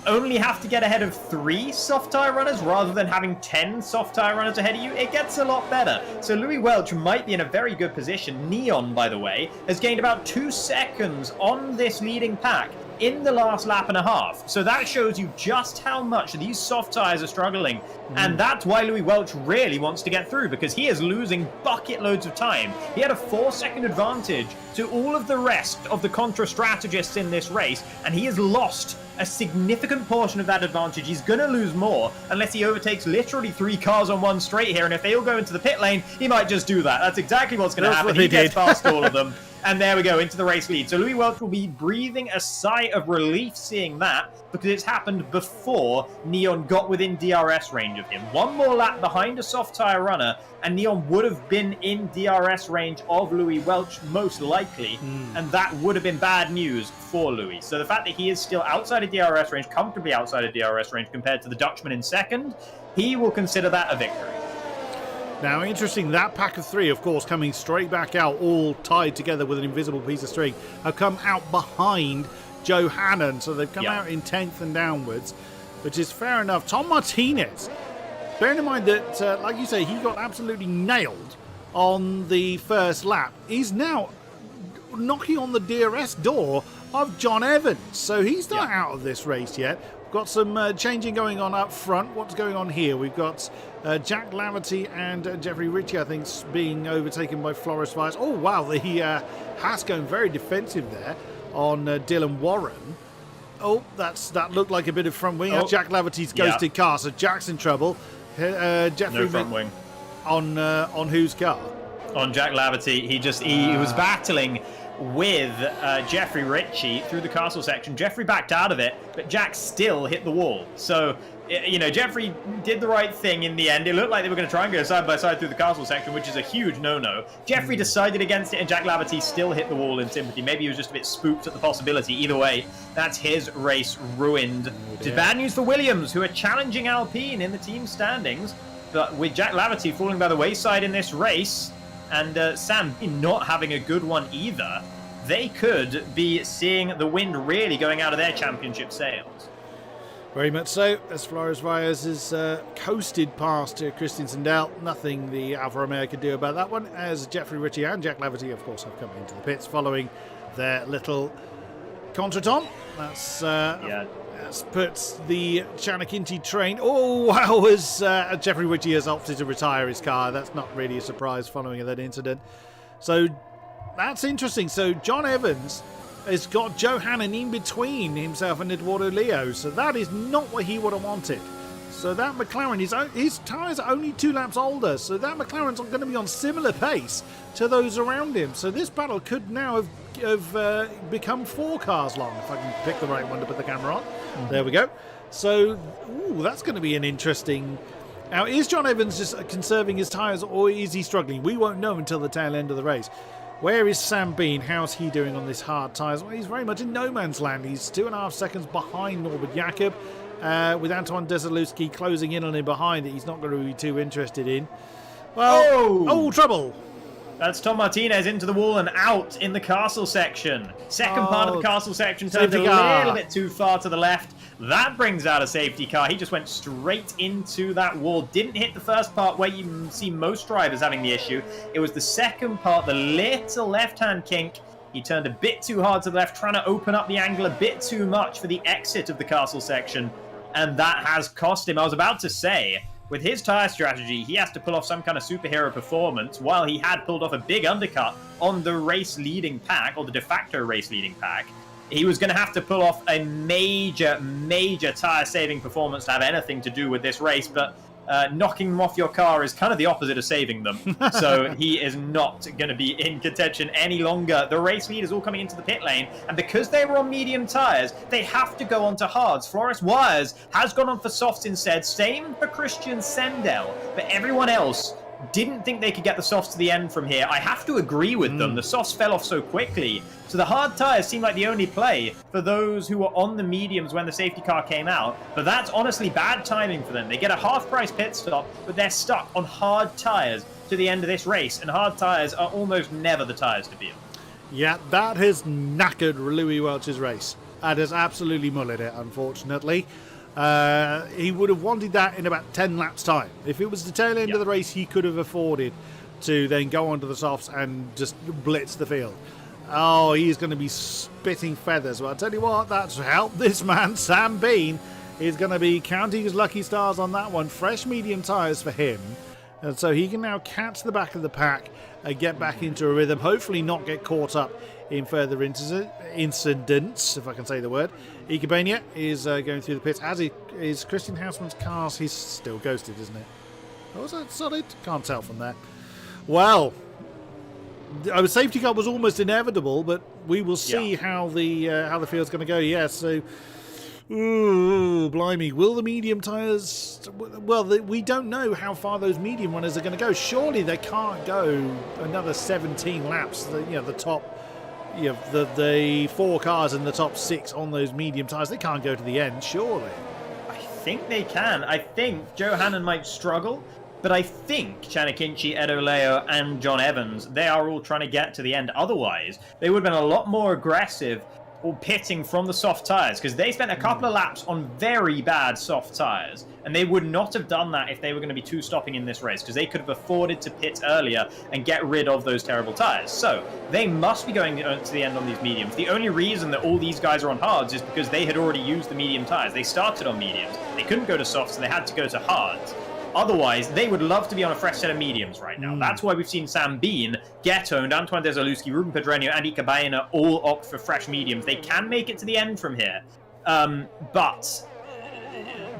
only have to get ahead of 3 soft tyre runners rather than having 10 soft tyre runners ahead of you, it gets a lot better. So Louis Welch might be in a very good position. Neon, by the way, has gained about 2 seconds on this leading pack in the last lap and a half. So that shows you just how much these soft tyres are struggling. And that's why Louis Welch really wants to get through, because he is losing bucket loads of time. He had a 4-second advantage to all of the rest of the contra strategists in this race, and he has lost a significant portion of that advantage. He's going to lose more unless he overtakes literally 3 cars on one straight here, and if they all go into the pit lane, he might just do that. That's exactly what's going to happen. He gets past all of them. And there we go, into the race lead. So Louis Welch will be breathing a sigh of relief seeing that, because it's happened before Neon got within DRS range of him. One more lap behind a soft tyre runner, and Neon would have been in DRS range of Louis Welch, most likely, and that would have been bad news for Louis. So the fact that he is still outside of DRS range, comfortably outside of DRS range compared to the Dutchman in second, he will consider that a victory. Now, interesting, that pack of 3, of course, coming straight back out, all tied together with an invisible piece of string, have come out behind Joe Hannon. So they've come out in 10th and downwards, which is fair enough. Tom Martinez, bearing in mind that, like you say, he got absolutely nailed on the first lap, he's now knocking on the DRS door of John Evans. So he's not out of this race yet. Got some changing going on up front. What's going on here? We've got Jack Laverty and Jeffrey Ritchie, I think, being overtaken by Floris Vias. Oh, wow, the Haas going very defensive there on Dylan Warren. Oh, that looked like a bit of front wing. Jack Laverty's ghosted car, so Jack's in trouble. Jeffrey No front wing. On whose car? On Jack Laverty, he was battling with Jeffrey Ritchie through the castle section. Jeffrey backed out of it, but Jack still hit the wall. So, you know, Jeffrey did the right thing in the end. It looked like they were going to try and go side by side through the castle section, which is a huge no-no. Jeffrey decided against it, and Jack Laverty still hit the wall in sympathy. Maybe he was just a bit spooked at the possibility. Either way, that's his race ruined. Which is bad news for Williams, who are challenging Alpine in the team standings. But with Jack Laverty falling by the wayside in this race, and Sam not having a good one either, they could be seeing the wind really going out of their championship sails. Very much so, as Flores Valles has coasted past Christian Sindel. Nothing the Alfa Romeo could do about that one, as Jeffrey Ritchie and Jack Laverty, of course, have come into the pits following their little contretemps. That's puts the Chanakinchi train. Oh, wow, as Jeffrey Ritchie has opted to retire his car. That's not really a surprise following that incident. So that's interesting. So John Evans has got Joe Hannon in between himself and Eduardo Leo. So that is not what he would have wanted. So that McLaren, his tyres are only 2 laps older. So that McLaren's going to be on similar pace to those around him. So this battle could now have become 4 cars long, if I can pick the right one to put the camera on. Mm-hmm. There we go. So that's going to be an interesting... Now, is John Evans just conserving his tyres, or is he struggling? We won't know until the tail end of the race. Where is Sam Bean? How's he doing on this hard tyres? Well, he's very much in no man's land. He's 2.5 seconds behind Norbert Jakob, with Antoine Desilewski closing in on him behind that he's not going to be too interested in. Well, trouble. That's Tom Martinez into the wall and out in the castle section. Second part of the castle section turned a little bit too far to the left. That brings out a safety car. He just went straight into that wall. Didn't hit the first part where you see most drivers having the issue. It was the second part, the little left-hand kink. He turned a bit too hard to the left, trying to open up the angle a bit too much for the exit of the castle section. And that has cost him. I was about to say, with his tyre strategy, he has to pull off some kind of superhero performance while he had pulled off a big undercut on the race-leading pack, or the de facto race-leading pack. He was going to have to pull off a major tyre-saving performance to have anything to do with this race, but knocking them off your car is kind of the opposite of saving them. So he is not going to be in contention any longer. The race leaders all coming into the pit lane, and because they were on medium tyres, they have to go on to hards. Flores Wires has gone on for softs instead. Same for Christian Sendel, but everyone else didn't think they could get the softs to the end from here. I have to agree with them. The softs fell off so quickly. So the hard tyres seem like the only play for those who were on the mediums when the safety car came out. But that's honestly bad timing for them. They get a half-price pit stop, but they're stuck on hard tyres to the end of this race. And hard tyres are almost never the tyres to beat. Yeah, that has knackered Louis Welch's race. That has absolutely mullered it, unfortunately. He would have wanted that in about 10 laps time. If it was the tail end of the race, he could have afforded to then go onto the softs and just blitz the field. Oh, he's going to be spitting feathers. Well, I'll tell you what, that's helped this man. Sam Bean is going to be counting his lucky stars on that one. Fresh medium tyres for him. And so he can now catch the back of the pack and get back into a rhythm. Hopefully not get caught up in further incidents, if I can say the word. Ikebania is going through the pits, as is Christian Hausmann's cars. He's still ghosted, isn't it? Oh, is that solid? Can't tell from there. Well, a safety car was almost inevitable, but we will see how the field's going to go. Yeah, so... Ooh, blimey. Will the medium tyres... Well, we don't know how far those medium runners are going to go. Surely they can't go another 17 laps. The top... the 4 cars in the top 6 on those medium tyres, they can't go to the end, surely. I think they can. I think Joe Hannon might struggle, but I think Chanakinchi, Edo Leo, and John Evans, they are all trying to get to the end. Otherwise, they would have been a lot more aggressive or pitting from the soft tyres, because they spent a couple of laps on very bad soft tyres, and they would not have done that if they were going to be two-stopping in this race, because they could have afforded to pit earlier and get rid of those terrible tyres. So they must be going to the end on these mediums. The only reason that all these guys are on hards is because they had already used the medium tyres. They started on mediums. They couldn't go to softs, so they had to go to hards. Otherwise, they would love to be on a fresh set of mediums right now. That's why we've seen Sam Bean get owned, Antoine Desilewski, Ruben Pedreño, and Ika Baena all opt for fresh mediums. They can make it to the end from here, but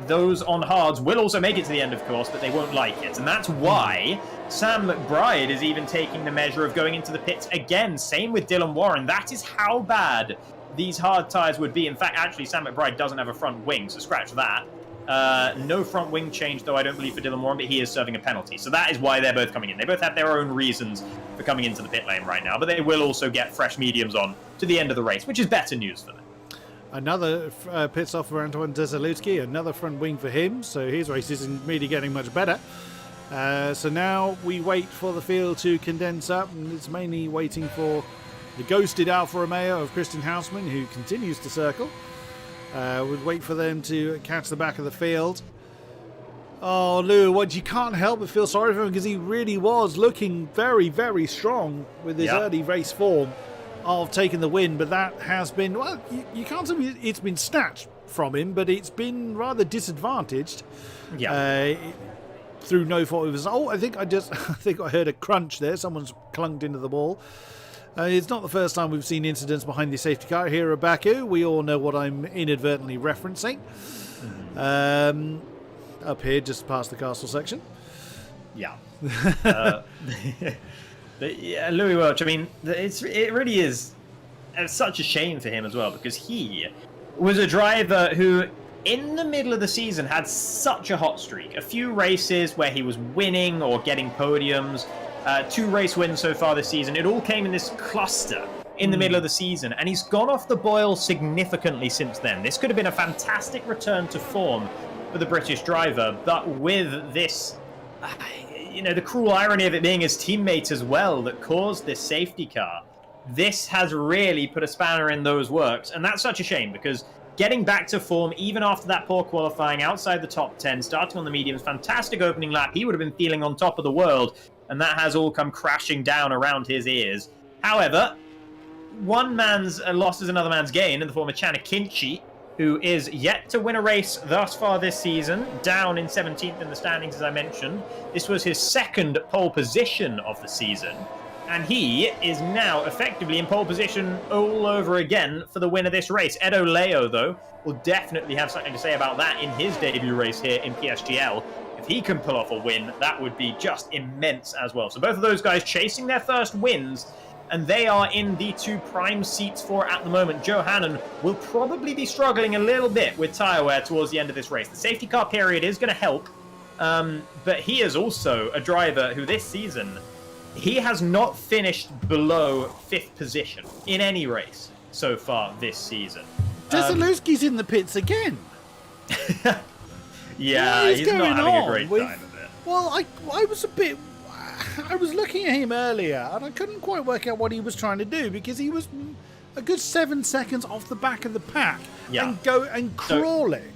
those on hards will also make it to the end, of course, but they won't like it. And that's why Sam McBride is even taking the measure of going into the pits again. Same with Dylan Warren. That is how bad these hard tyres would be. In fact, actually, Sam McBride doesn't have a front wing, so scratch that. No front wing change, though, I don't believe, for Dylan Warren, but he is serving a penalty. So that is why they're both coming in. They both have their own reasons for coming into the pit lane right now, but they will also get fresh mediums on to the end of the race, which is better news for them. Another pit stop for Antoine Desalutski, another front wing for him, so his race isn't really getting much better. So now we wait for the field to condense up, and it's mainly waiting for the ghosted Alfa Romeo of Christian Hausmann, who continues to circle. We'd wait for them to catch the back of the field. Oh, Lou, you can't help but feel sorry for him, because he really was looking very, very strong with his early race form of taking the win, but that has been, well, you can't say it's been snatched from him, but it's been rather disadvantaged through no fault of his own. Oh, I think I heard a crunch there. Someone's clunked into the ball. It's not the first time we've seen incidents behind the safety car here at Baku. We all know what I'm inadvertently referencing. Up here, just past the castle section. Yeah. Yeah, Louis Welch, I mean, it really is such a shame for him as well, because he was a driver who, in the middle of the season, had such a hot streak. A few races where he was winning or getting podiums, 2 race wins so far this season. It all came in this cluster in the middle of the season, and he's gone off the boil significantly since then. This could have been a fantastic return to form for the British driver, but with this... the cruel irony of it being his teammate as well that caused this safety car, this has really put a spanner in those works. And that's such a shame, because getting back to form, even after that poor qualifying, outside the top 10, starting on the mediums, fantastic opening lap, he would have been feeling on top of the world, and that has all come crashing down around his ears. However, one man's loss is another man's gain in the form of Chana Kinchi, who is yet to win a race thus far this season, down in 17th in the standings, as I mentioned. This was his second pole position of the season, and he is now effectively in pole position all over again for the win of this race. Edo Leo, though, will definitely have something to say about that in his debut race here in PSGL. If he can pull off a win, that would be just immense as well. So both of those guys chasing their first wins, and they are in the 2 prime seats for at the moment. Joe Hannon will probably be struggling a little bit with tyre wear towards the end of this race. The safety car period is going to help, but he is also a driver who this season, he has not finished below 5th position in any race so far this season. Desalutski's in the pits again. Yeah, he's not having a great time of it. Well, I was looking at him earlier, and I couldn't quite work out what he was trying to do, because he was a good 7 seconds off the back of the pack and crawling.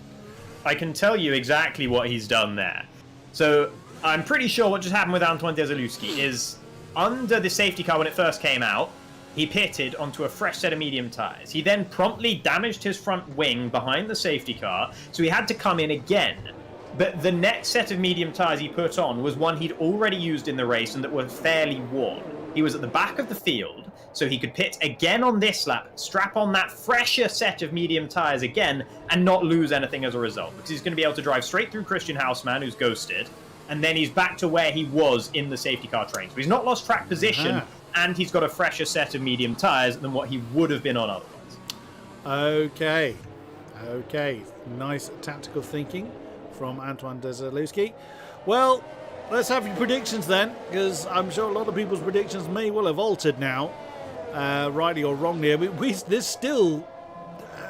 I can tell you exactly what he's done there. So I'm pretty sure what just happened with Antoine Desalutski is, under the safety car when it first came out, he pitted onto a fresh set of medium tyres. He then promptly damaged his front wing behind the safety car, so he had to come in again. But the next set of medium tyres he put on was one he'd already used in the race and that were fairly worn. He was at the back of the field, so he could pit again on this lap, strap on that fresher set of medium tyres again, and not lose anything as a result, because he's going to be able to drive straight through Christian Hausmann, who's ghosted, and then he's back to where he was in the safety car train. So he's not lost track position, and he's got a fresher set of medium tyres than what he would have been on otherwise. Okay. Nice tactical thinking from Antoine Desalutski. Well, let's have your predictions then, because I'm sure a lot of people's predictions may well have altered now, rightly or wrongly. There's still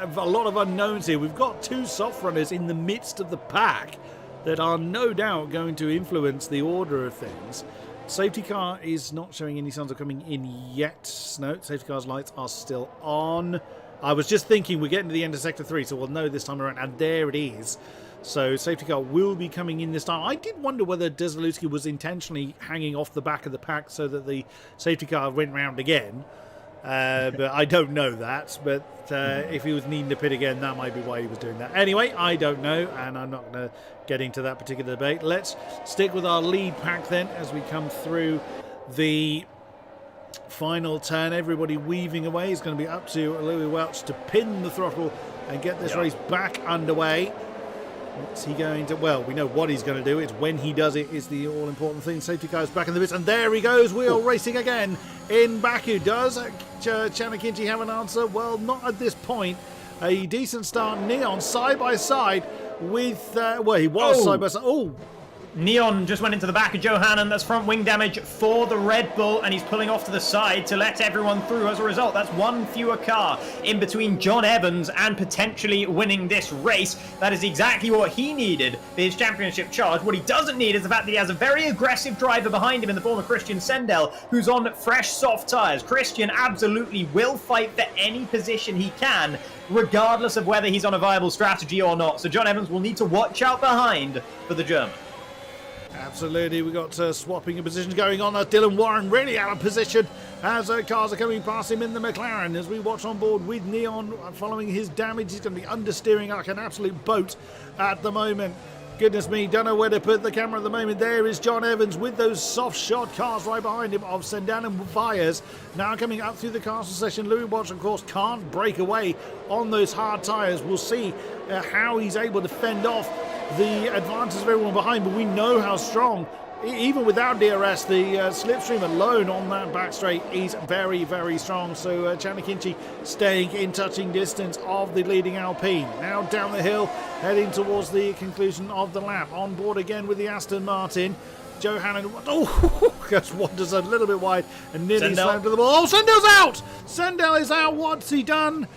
a lot of unknowns here. We've got 2 soft runners in the midst of the pack that are no doubt going to influence the order of things. Safety car is not showing any signs of coming in yet. No, safety car's lights are still on. I was just thinking we're getting to the end of Sector 3, so we'll know this time around, and there it is. So safety car will be coming in this time. I did wonder whether Desalutski was intentionally hanging off the back of the pack so that the safety car went round again. But I don't know that. But if he was needing to pit again, that might be why he was doing that. Anyway, I don't know, and I'm not going to get into that particular debate. Let's stick with our lead pack then as we come through the final turn. Everybody weaving away. It's going to be up to Louis Welch to pin the throttle and get this race back underway. What's he going to... Well, we know what he's going to do. It's when he does it is the all-important thing. Safety car is back in the bits, and there he goes. Wheel racing again in Baku. Does Chanakinchi have an answer? Well, not at this point. A decent start. Neon side by side with... well, he was side by side. Oh! Neon just went into the back of Johanan. That's front wing damage for the Red Bull, and he's pulling off to the side to let everyone through. As a result, that's one fewer car in between John Evans and potentially winning this race. That is exactly what he needed for his championship charge. What he doesn't need is the fact that he has a very aggressive driver behind him in the form of Christian Sendel, who's on fresh, soft tyres. Christian absolutely will fight for any position he can, regardless of whether he's on a viable strategy or not. So John Evans will need to watch out behind for the German. Absolutely, we got swapping of positions going on. Dylan Warren really out of position as cars are coming past him in the McLaren. As we watch on board with Neon following his damage, he's going to be understeering like an absolute boat at the moment. Goodness me, don't know where to put the camera at the moment. There is John Evans with those soft shot cars right behind him of Sendan and Fires. Now coming up through the castle session. Louis Watch, of course, can't break away on those hard tyres. We'll see how he's able to fend off the advantage of everyone behind, but we know how strong, even without DRS, the slipstream alone on that back straight is very, very strong. So Chanakinchi staying in touching distance of the leading Alpine. Now down the hill, heading towards the conclusion of the lap. On board again with the Aston Martin. Johanan, just wanders a little bit wide and nearly slammed to the ball. Oh, Sendel's out! Sendel is out. What's he done?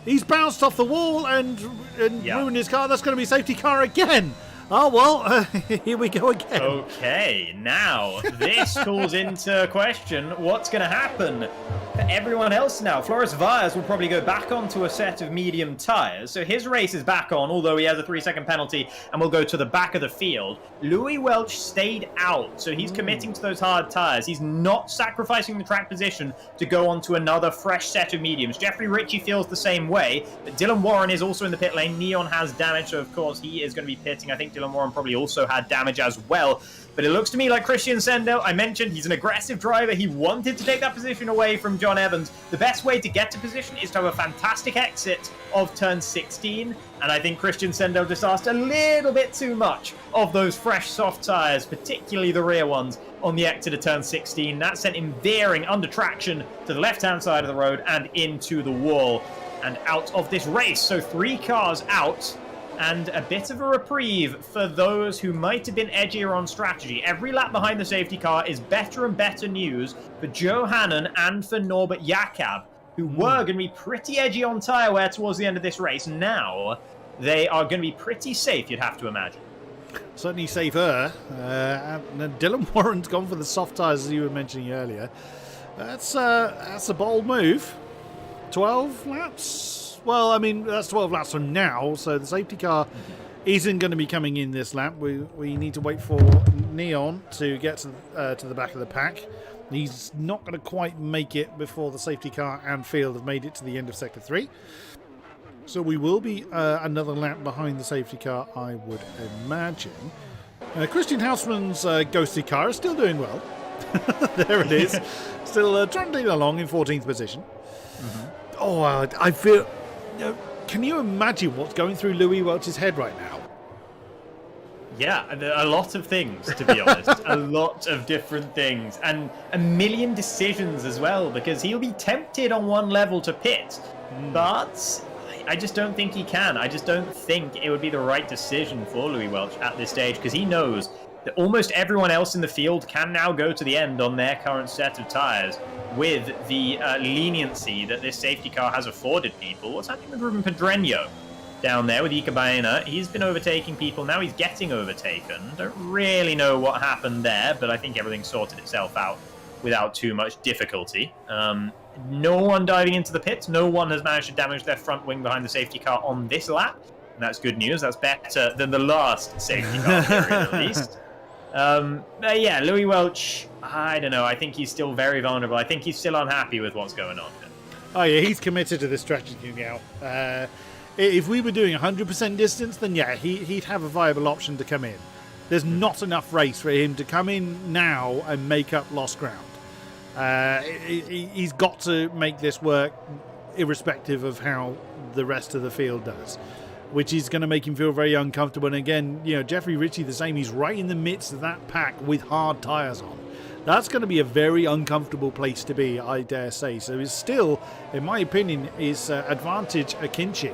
He's bounced off the wall and ruined his car. That's going to be safety car again. Oh, well, here we go again. Okay, now this calls into question what's going to happen for everyone else now. Floris Vyers will probably go back onto a set of medium tyres. So his race is back on, although he has a 3-second penalty and will go to the back of the field. Louis Welch stayed out, so he's committing to those hard tyres. He's not sacrificing the track position to go onto another fresh set of mediums. Jeffrey Ritchie feels the same way, but Dylan Warren is also in the pit lane. Neon has damage, so of course he is going to be pitting. I think Dylan Warren probably also had damage as well. But it looks to me like Christian Sendel, I mentioned, he's an aggressive driver. He wanted to take that position away from John Evans. The best way to get to position is to have a fantastic exit of turn 16. And I think Christian Sendel just asked a little bit too much of those fresh soft tyres, particularly the rear ones, on the exit of turn 16. That sent him veering under traction to the left-hand side of the road and into the wall and out of this race. So 3 cars out. And a bit of a reprieve for those who might have been edgier on strategy. Every lap behind the safety car is better and better news for Johanan and for Norbert Jakob, who were going to be pretty edgy on tyre wear towards the end of this race. Now, they are going to be pretty safe, you'd have to imagine. Certainly safer. And Dylan Warren's gone for the soft tyres, as you were mentioning earlier. That's a bold move. 12 laps? Well, I mean, that's 12 laps from now, so the safety car isn't going to be coming in this lap. We need to wait for Neon to get to the back of the pack. He's not going to quite make it before the safety car and field have made it to the end of Sector 3. So we will be another lap behind the safety car, I would imagine. Christian Hausmann's ghosted car is still doing well. There it is. Still trundling along in 14th position. Oh, I feel... Can you imagine what's going through Louis Welch's head right now? Yeah, a lot of things, to be honest. A lot of different things. And a million decisions as well, because he'll be tempted on one level to pit. But I just don't think he can. I just don't think it would be the right decision for Louis Welch at this stage, because he knows that almost everyone else in the field can now go to the end on their current set of tyres with the leniency that this safety car has afforded people. What's happening with Ruben Pedreño down there with Ika Baena? He's been overtaking people. Now he's getting overtaken. Don't really know what happened there, but I think everything sorted itself out without too much difficulty. No one diving into the pits. No one has managed to damage their front wing behind the safety car on this lap. And that's good news. That's better than the last safety car period, at least. But yeah, Louis Welch, I don't know. I think he's still very vulnerable. I think he's still unhappy with what's going on. Oh yeah, he's committed to this strategy now. If we were doing 100% distance, then yeah, he'd have a viable option to come in. There's not enough race for him to come in now and make up lost ground. He's got to make this work irrespective of how the rest of the field does. which is going to make him feel very uncomfortable. And again, Jeffrey Ritchie the same. He's right in the midst of that pack with hard tyres on. That's going to be a very uncomfortable place to be, I dare say. So it's still, in my opinion, is advantage Akinci.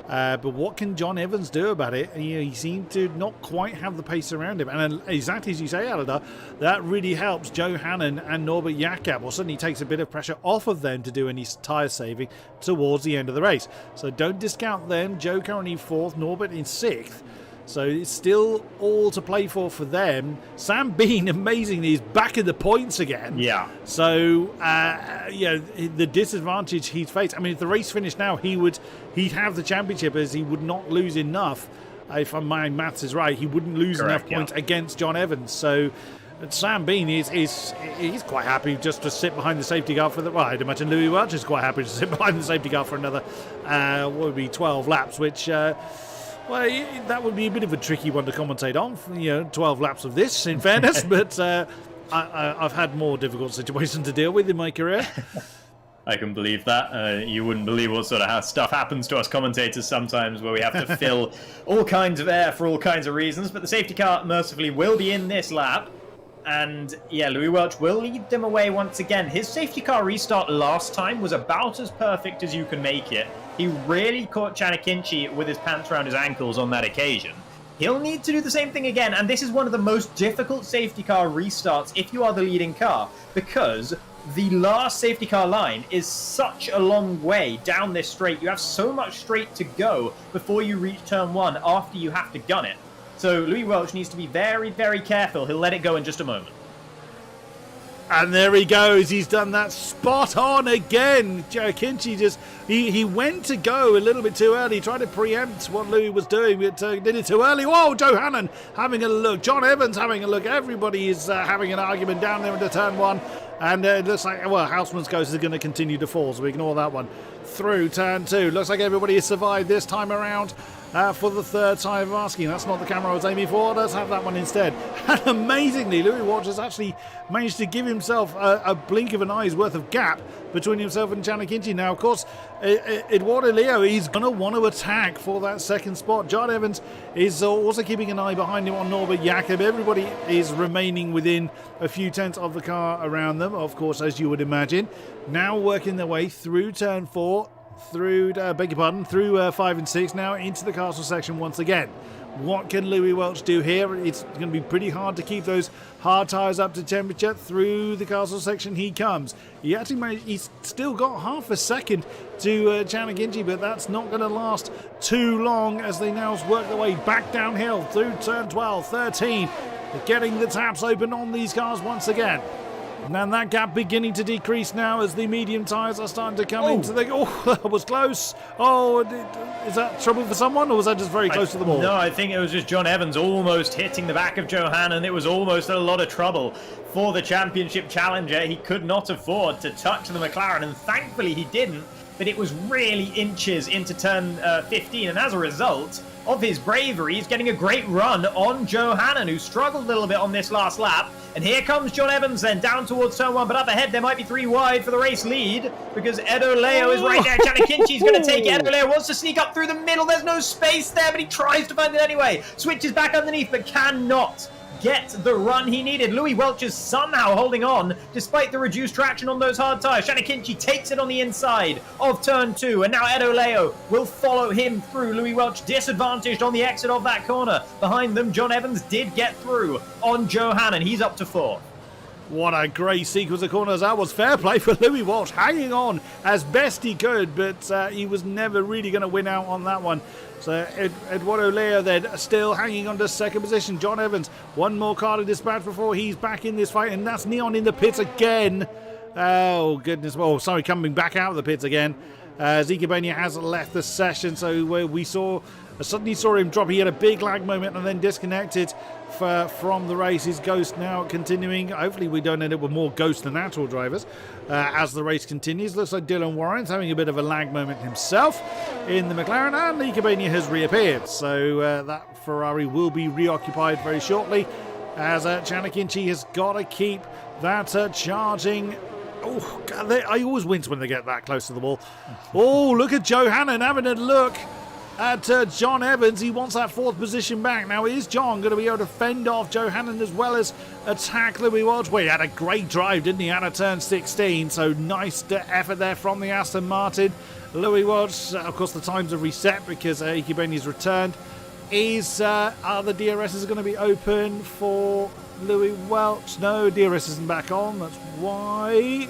But what can John Evans do about it? He seemed to not quite have the pace around him. And exactly as you say, Alida, that really helps Joe Hannon and Norbert Jakob, or certainly takes a bit of pressure off of them to do any tyre saving towards the end of the race. So don't discount them. Joe currently 4th, Norbert in 6th. So it's still all to play for them. Sam Bean, amazingly, is back in the points again. Yeah. So, the disadvantage he's faced. I mean, if the race finished now, he'd have the championship, as he would not lose enough. If my maths is right, he wouldn't lose enough points against John Evans. So Sam Bean he's quite happy just to sit behind the safety car for the. Well, I'd imagine Louis Welch is quite happy to sit behind the safety car for another 12 laps, which. Well, that would be a bit of a tricky one to commentate on, 12 laps of this, in fairness, but I've had more difficult situations to deal with in my career. I can believe that. You wouldn't believe what sort of stuff happens to us commentators sometimes, where we have to fill all kinds of air for all kinds of reasons, but the safety car, mercifully, will be in this lap. And yeah, Louis Welch will lead them away once again. His safety car restart last time was about as perfect as you can make it. He really caught Chanakinchi with his pants around his ankles on that occasion. He'll need to do the same thing again, and this is one of the most difficult safety car restarts if you are the leading car, because the last safety car line is such a long way down this straight. You have so much straight to go before you reach turn 1 after you have to gun it. So Louis Welch needs to be very, very careful. He'll let it go in just a moment. And there he goes. He's done that spot on again. Kinchi just he went to go a little bit too early, tried to preempt what Louis was doing, but did it too early. Whoa, Joe Hannon having a look. John Evans having a look. Everybody is having an argument down there into turn 1. And it looks like, Houseman's Ghost is going to continue to fall, so we ignore that one. Through turn 2. Looks like everybody has survived this time around. For the third time of asking. That's not the camera I was aiming for. Let's have that one instead. And amazingly, Louis Welch has actually managed to give himself a blink of an eye's worth of gap between himself and Chanakinchi. Now, of course, Eduardo Leo, he's going to want to attack for that second spot. John Evans is also keeping an eye behind him on Norbert Jakob. Everybody is remaining within a few tenths of the car around them, of course, as you would imagine. Now working their way through turn 4. Through 5 and 6, now into the castle section once again. What can Louis Welch do here? It's going to be pretty hard to keep those hard tyres up to temperature. Through the castle section he comes. He's still got half a second to Chanakinchi, but that's not going to last too long as they now work their way back downhill through turn 12, 13. They're getting the taps open on these cars once again. And that gap beginning to decrease now as the medium tyres are starting to come into the... Oh, that was close. Oh, is that trouble for someone, or was that just very close to the ball? No, I think it was just John Evans almost hitting the back of Joe Hannon. It was almost a lot of trouble for the championship challenger. He could not afford to touch the McLaren, and thankfully he didn't. But it was really inches into turn 15, and as a result of his bravery, he's getting a great run on Joe Hannon, who struggled a little bit on this last lap. And here comes John Evans then down towards turn 1, but up ahead there might be 3 wide for the race lead, because Edo Leo is right there. Chanakinchi's going to take it. Edo Leo wants to sneak up through the middle. There's no space there, but he tries to find it anyway. Switches back underneath, but cannot get the run he needed. Louis Welch is somehow holding on despite the reduced traction on those hard tyres. Chanakinchi takes it on the inside of turn 2, and now Edo Leo will follow him through. Louis Welch disadvantaged on the exit of that corner. Behind them, John Evans did get through on Joe Hannon. He's up to 4. What a great sequence of corners. That was fair play for Louis Welch, hanging on as best he could, but he was never really going to win out on that one. So Eduardo Leo then still hanging on to second position. John Evans, one more car to dispatch before he's back in this fight, and that's Neon in the pits again. Oh, goodness. Oh, sorry, coming back out of the pits again. Zika Bania has left the session, so we suddenly saw him drop. He had a big lag moment and then disconnected from the race. His Ghost now continuing. Hopefully we don't end up with more Ghost than natural drivers as the race continues. Looks like Dylan Warren's having a bit of a lag moment himself in the McLaren, and Zika Bania has reappeared. So that Ferrari will be reoccupied very shortly, as Chanakinchi has got to keep that charging. Oh, God, I always wince when they get that close to the ball. Oh, look at Joe Hannon having a look. at John Evans. He wants that 4th position back. Now, is John going to be able to fend off Johanan as well as attack Louis Welch? Well, he had a great drive, didn't he, out of turn 16. So nice effort there from the Aston Martin. Louis Welch, of course, the times have reset because Ikebeni's returned. Are the DRSs going to be open for Louis Welch? No, DRS isn't back on. That's why.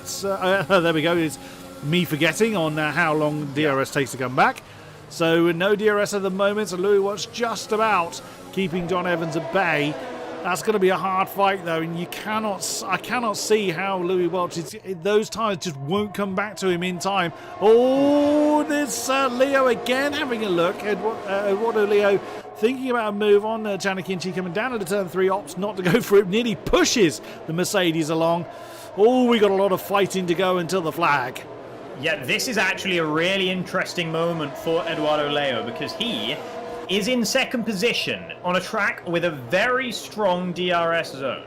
There we go. It's me forgetting on how long DRS takes to come back. So no DRS at the moment. So Louis Welch just about keeping John Evans at bay. That's going to be a hard fight, though, and I cannot see how Louis Welch those tyres just won't come back to him in time. Oh, there's Leo again having a look. Eduardo Leo thinking about a move on. Giannicinci coming down into turn 3, opts not to go for it, nearly pushes the Mercedes along. Oh, we got a lot of fighting to go until the flag. Yeah, this is actually a really interesting moment for Eduardo Leo because he is in 2nd position on a track with a very strong DRS zone.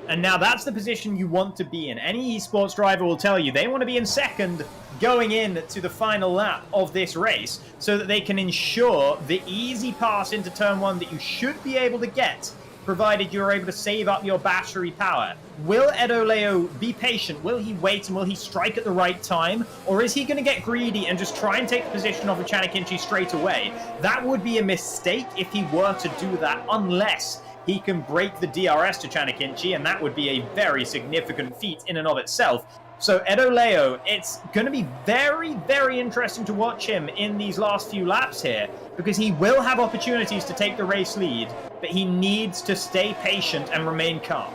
And now that's the position you want to be in. Any esports driver will tell you they want to be in 2nd going in to the final lap of this race so that they can ensure the easy pass into turn 1 that you should be able to get, provided you're able to save up your battery power. Will Edo Leo be patient? Will he wait and will he strike at the right time? Or is he going to get greedy and just try and take the position of Giannicinci straight away? That would be a mistake if he were to do that, unless he can break the DRS to Giannicinci, and that would be a very significant feat in and of itself. So Edo Leo, it's going to be very, very interesting to watch him in these last few laps here, because he will have opportunities to take the race lead, but he needs to stay patient and remain calm.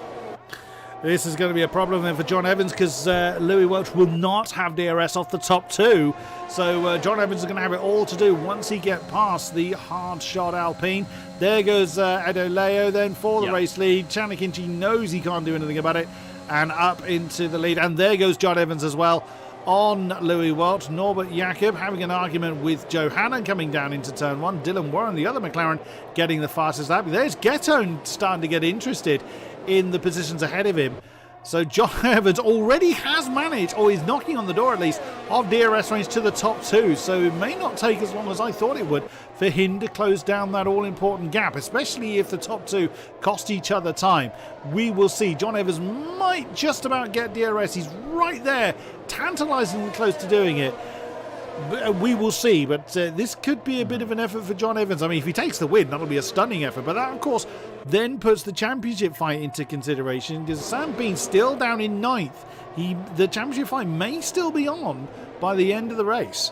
This is going to be a problem then for John Evans because Louis Welch will not have DRS off the top 2. So John Evans is going to have it all to do once he gets past the hard shot Alpine. There goes Edo Leo then for the race lead. Giannicinci knows he can't do anything about it and up into the lead. And there goes John Evans as well on Louis Welch. Norbert Jakob having an argument with Johanan coming down into turn 1. Dylan Warren, the other McLaren, getting the fastest lap. There's Ghetto starting to get interested in the positions ahead of him. So John Evans already has managed, or he's knocking on the door at least, of DRS range to the top 2. So it may not take as long as I thought it would for him to close down that all-important gap, especially if the top 2 cost each other time. We will see. John Evans might just about get DRS. He's right there, tantalisingly close to doing it. We will see, but this could be a bit of an effort for John Evans. I mean, if he takes the win, that'll be a stunning effort. But that, of course, then puts the championship fight into consideration because Sam Bean's still down in 9th. The championship fight may still be on by the end of the race.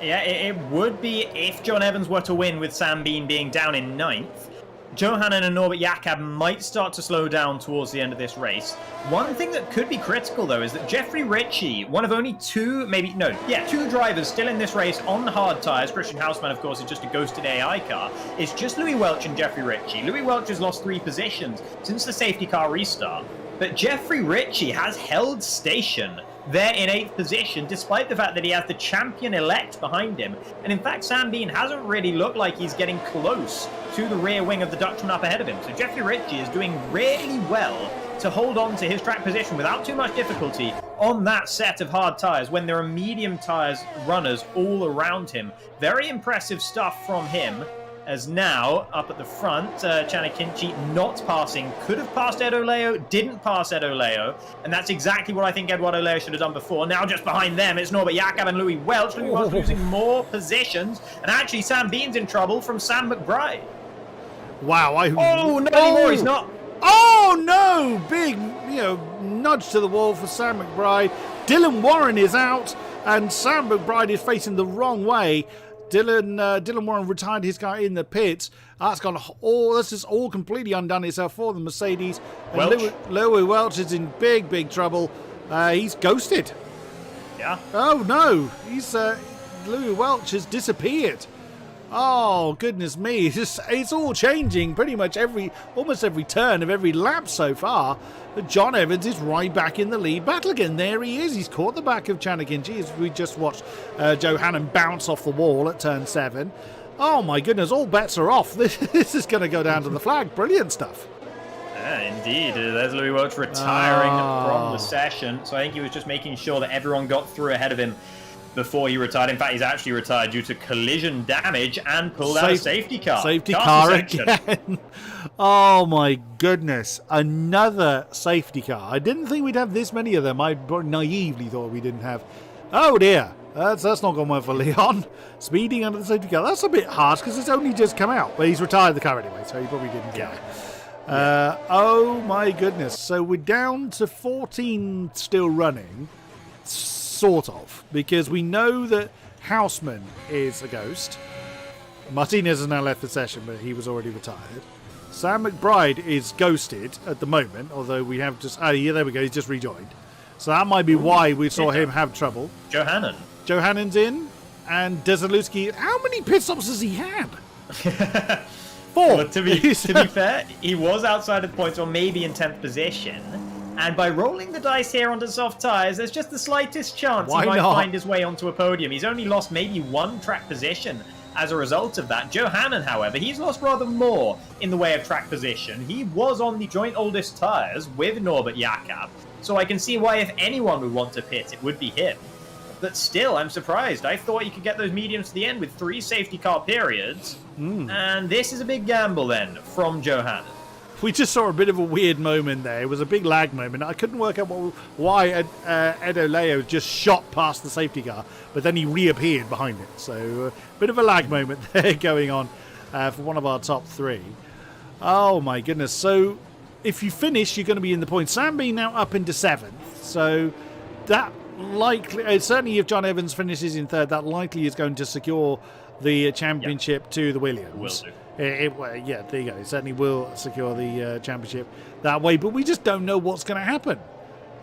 Yeah, it would be if John Evans were to win with Sam Bean being down in 9th. Johanan and Norbert Jakob might start to slow down towards the end of this race. One thing that could be critical, though, is that Jeffrey Ritchie, one of only two drivers still in this race on hard tyres, Christian Hausmann, of course, is just a ghosted AI car, it's just Louis Welch and Jeffrey Ritchie. Louis Welch has lost 3 positions since the safety car restart, but Jeffrey Ritchie has held station there in 8th position, despite the fact that he has the champion-elect behind him. And in fact, Sam Bean hasn't really looked like he's getting close to the rear wing of the Dutchman up ahead of him. So Jeffrey Ritchie is doing really well to hold on to his track position without too much difficulty on that set of hard tyres when there are medium tyres runners all around him. Very impressive stuff from him. As now, up at the front, Giannicinci not passing. Could have passed Edo Leo, didn't pass Edo Leo. And that's exactly what I think Eduardo Leo should have done before. Now just behind them, it's Norbert Jakob and Louis Welch. Louis Welch losing more positions. And actually, Sam Bean's in trouble from Sam McBride. Wow. Not anymore, he's not. Oh, no! Big, nudge to the wall for Sam McBride. Dylan Warren is out, and Sam McBride is facing the wrong way. Dylan Warren retired his car in the pits. That's just all completely undone itself for the Mercedes. And Louis Welch is in big trouble. He's ghosted. Yeah. Oh no, Louis Welch has disappeared. Oh goodness me! It's all changing pretty much almost every turn of every lap so far. But John Evans is right back in the lead battle again. There he is. He's caught the back of Giannicinci as we just watched Johanan bounce off the wall at turn 7. Oh my goodness! All bets are off. This is going to go down to the flag. Brilliant stuff. Indeed. There's Louis Welch retiring from the session. So I think he was just making sure that everyone got through ahead of him. before he retired. In fact, he's actually retired due to collision damage and pulled out a safety car. Safety car again. Oh my goodness. Another safety car. I didn't think we'd have this many of them. I naively thought we didn't have. Oh dear. That's not gone well for Leon. Speeding under the safety car. That's a bit harsh because it's only just come out. But he's retired the car anyway, so he probably didn't care. Oh my goodness. So we're down to 14 still running. Sort of, because we know that Houseman is a ghost. Martinez has now left the session, but he was already retired. Sam McBride is ghosted at the moment, although we have just... Oh, yeah, there we go. He's just rejoined. So that might be why we saw him have trouble. Johannon's in, and Desaluski... How many pit stops has he had? 4. Well, to be fair, he was outside of the points, or maybe in 10th position. And by rolling the dice here onto soft tyres, there's just the slightest chance he might find his way onto a podium. He's only lost maybe 1 track position as a result of that. Johannan, however, he's lost rather more in the way of track position. He was on the joint oldest tyres with Norbert Jakob, so I can see why if anyone would want to pit, it would be him. But still, I'm surprised. I thought you could get those mediums to the end with 3 safety car periods. And this is a big gamble then from Johannan. We just saw a bit of a weird moment there. It was a big lag moment. I couldn't work out why Edo Leo just shot past the safety car, but then he reappeared behind it. So a bit of a lag moment there going on for one of our top 3. Oh my goodness. So if you finish, you're going to be in the points. Sam being now up into 7th. So that likely, certainly if John Evans finishes in 3rd, that likely is going to secure the championship to the Williams. Will do. Yeah, there you go. It certainly will secure the championship that way, but we just don't know what's going to happen.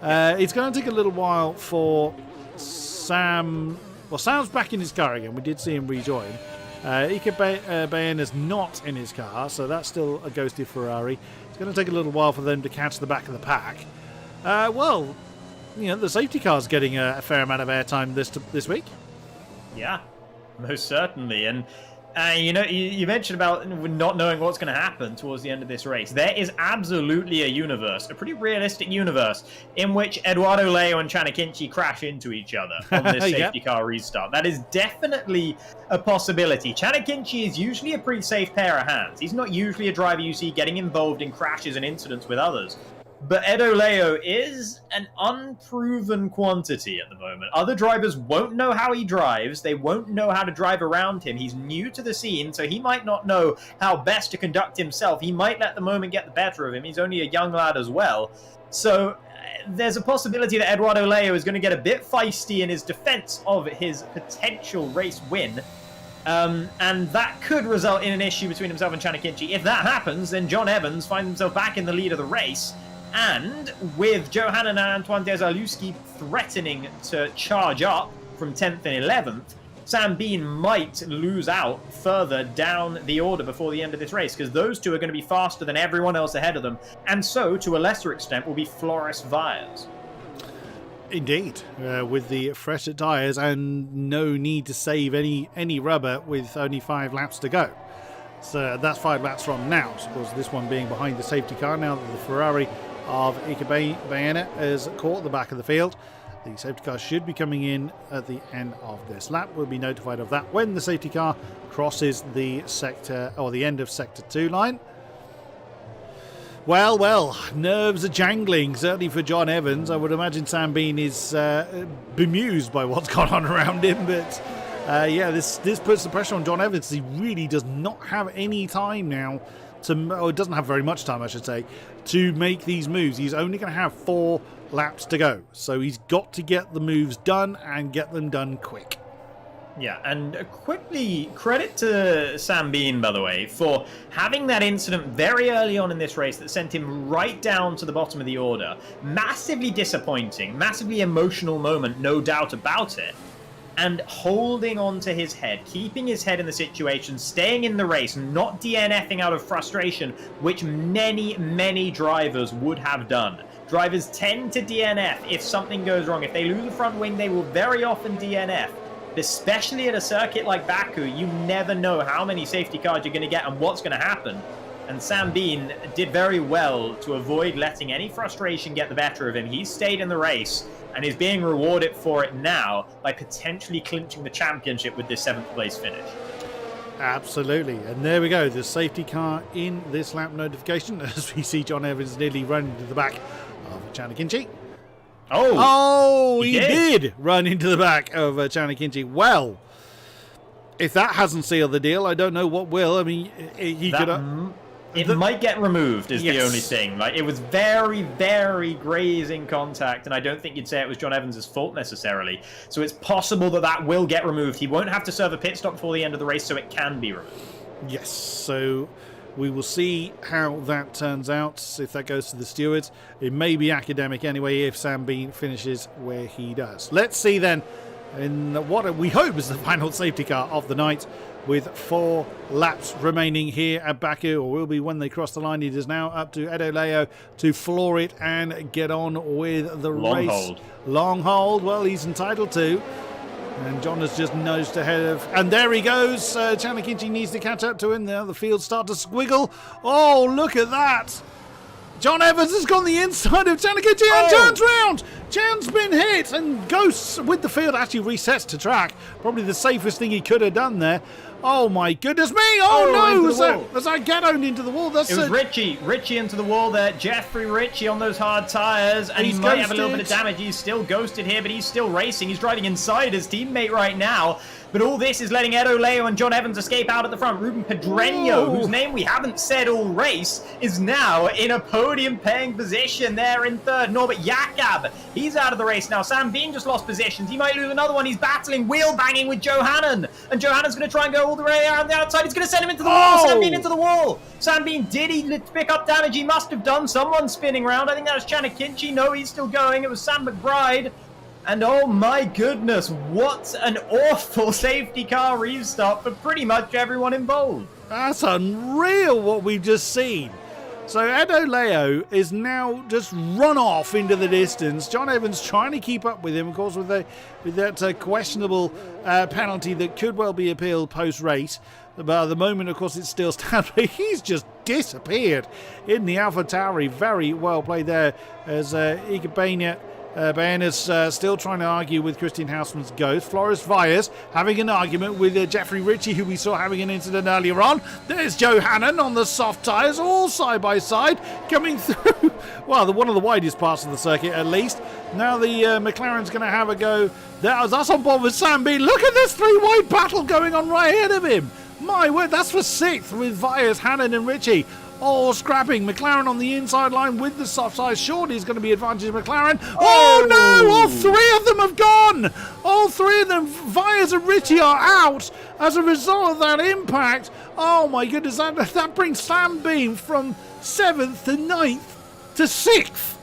It's going to take a little while for Sam. Well, Sam's back in his car again. We did see him rejoin. Ike Bayena's not in his car, so that's still a ghosted Ferrari. It's going to take a little while for them to catch the back of the pack. Well, you know, the safety car's getting a fair amount of airtime this week. Yeah, most certainly. And you know, you mentioned about not knowing what's going to happen towards the end of this race. There is absolutely a universe, a pretty realistic universe, in which Eduardo Leo and Chanakinchi crash into each other on this safety car restart. That is definitely a possibility. Chanakinchi is usually a pretty safe pair of hands. He's not usually a driver you see getting involved in crashes and incidents with others. But Edo Leo is an unproven quantity at the moment. Other drivers won't know how he drives. They won't know how to drive around him. He's new to the scene, so he might not know how best to conduct himself. He might let the moment get the better of him. He's only a young lad as well. So there's a possibility that Eduardo Leo is going to get a bit feisty in his defense of his potential race win. And that could result in an issue between himself and Chanakinchi. If that happens, then John Evans finds himself back in the lead of the race. And with Johannan and Antoine Desaluski threatening to charge up from 10th and 11th, Sam Bean might lose out further down the order before the end of this race, because those two are going to be faster than everyone else ahead of them. And so, to a lesser extent, will be Floris Viers. Indeed, with the fresher tyres and no need to save any rubber with only 5 laps to go. So that's 5 laps from now. So of course, this one being behind the safety car now that the Ferrari of Ike Bayena has caught the back of the field. The safety car should be coming in at the end of this lap. We'll be notified of that when the safety car crosses the sector or the end of sector 2 line. Well, nerves are jangling, certainly for John Evans. I would imagine Sam Bean is bemused by what's gone on around him, but yeah, this puts the pressure on John Evans. He really does not have any time now or doesn't have very much time, I should say, to make these moves. He's only going to have 4 laps to go, so he's got to get the moves done and get them done quick. Yeah, and quickly, credit to Sam Bean, by the way, for having that incident very early on in this race that sent him right down to the bottom of the order. Massively disappointing, massively emotional moment, no doubt about it. And holding on to his head, keeping his head in the situation, staying in the race, not DNFing out of frustration, which many drivers would have done. Drivers tend to DNF if something goes wrong. If they lose a front wing, they will very often DNF. Especially at a circuit like Baku, you never know how many safety cars you're going to get and what's going to happen. And Sam Bean did very well to avoid letting any frustration get the better of him. He stayed in the race and is being rewarded for it now by potentially clinching the championship with this 7th place finish. Absolutely. And there we go. The safety car in this lap notification as we see John Evans nearly running to the back of Chanakinchi. Oh, he did run into the back of Chanakinchi. Well, if that hasn't sealed the deal, I don't know what will. I mean, he could... It might get removed is the only thing. Like, it was very, very grazing contact, and I don't think you'd say it was John Evans' fault necessarily. So it's possible that that will get removed. He won't have to serve a pit stop before the end of the race, so it can be removed. Yes, so we will see how that turns out, if that goes to the stewards. It may be academic anyway if Sam Bean finishes where he does. Let's see then in what we hope is the final safety car of the night, with 4 laps remaining here at Baku, or will be when they cross the line. It is now up to Edo Leo to floor it and get on with the race. Long hold. Well, he's entitled to. And John has just nosed ahead of... And there he goes. Chanakinchi needs to catch up to him. Now the field start to squiggle. Oh, look at that. John Evans has gone the inside of Chanakinchi and turns round. Chan's been hit and goes with the field. Actually resets to track. Probably the safest thing he could have done there. Oh my goodness me! Oh no! As I get owned into the wall. It was Richie into the wall there. Jeffrey Richie on those hard tyres, and he might have a little bit of damage. He's still ghosted here, but he's still racing. He's driving inside his teammate right now. But all this is letting Edo Leo and John Evans escape out at the front. Ruben Pedreño, whose name we haven't said all race, is now in a podium-paying position there in 3rd. Norbert Jakob, he's out of the race now. Sam Bean just lost positions. He might lose another one. He's battling, wheel-banging with Johannan. And Johannan's going to try and go all the way around the outside. He's going to send him into the wall. Sam Bean into the wall. Sam Bean, did he pick up damage? He must have done. Someone spinning around. I think that was Chanakinchi. No, he's still going. It was Sam McBride. And oh my goodness, what an awful safety car restart for pretty much everyone involved. That's unreal what we've just seen. So Edo Leo is now just run off into the distance. John Evans trying to keep up with him, of course, with that questionable penalty that could well be appealed post-race. But at the moment, of course, it's still standing. He's just disappeared in the AlphaTauri. Very well played there as Ikebana Baena's still trying to argue with Christian Hausmann's ghost. Floris Vyers having an argument with Jeffrey Ritchie, who we saw having an incident earlier on. There's Johannan on the soft tyres, all side by side, coming through, well, one of the widest parts of the circuit at least. Now the McLaren's going to have a go. That's us on board with Sam Bean. Look at this 3-wide battle going on right ahead of him. My word, that's for 6th with Vyers, Hannan and Ritchie. All scrapping. McLaren on the inside line with the soft side. Surely is going to be advantage of McLaren. Oh no! All 3 of them have gone! All 3 of them, Vyers and Ritchie, are out as a result of that impact. Oh my goodness, that brings Sam Bean from 7th to 9th to 6th.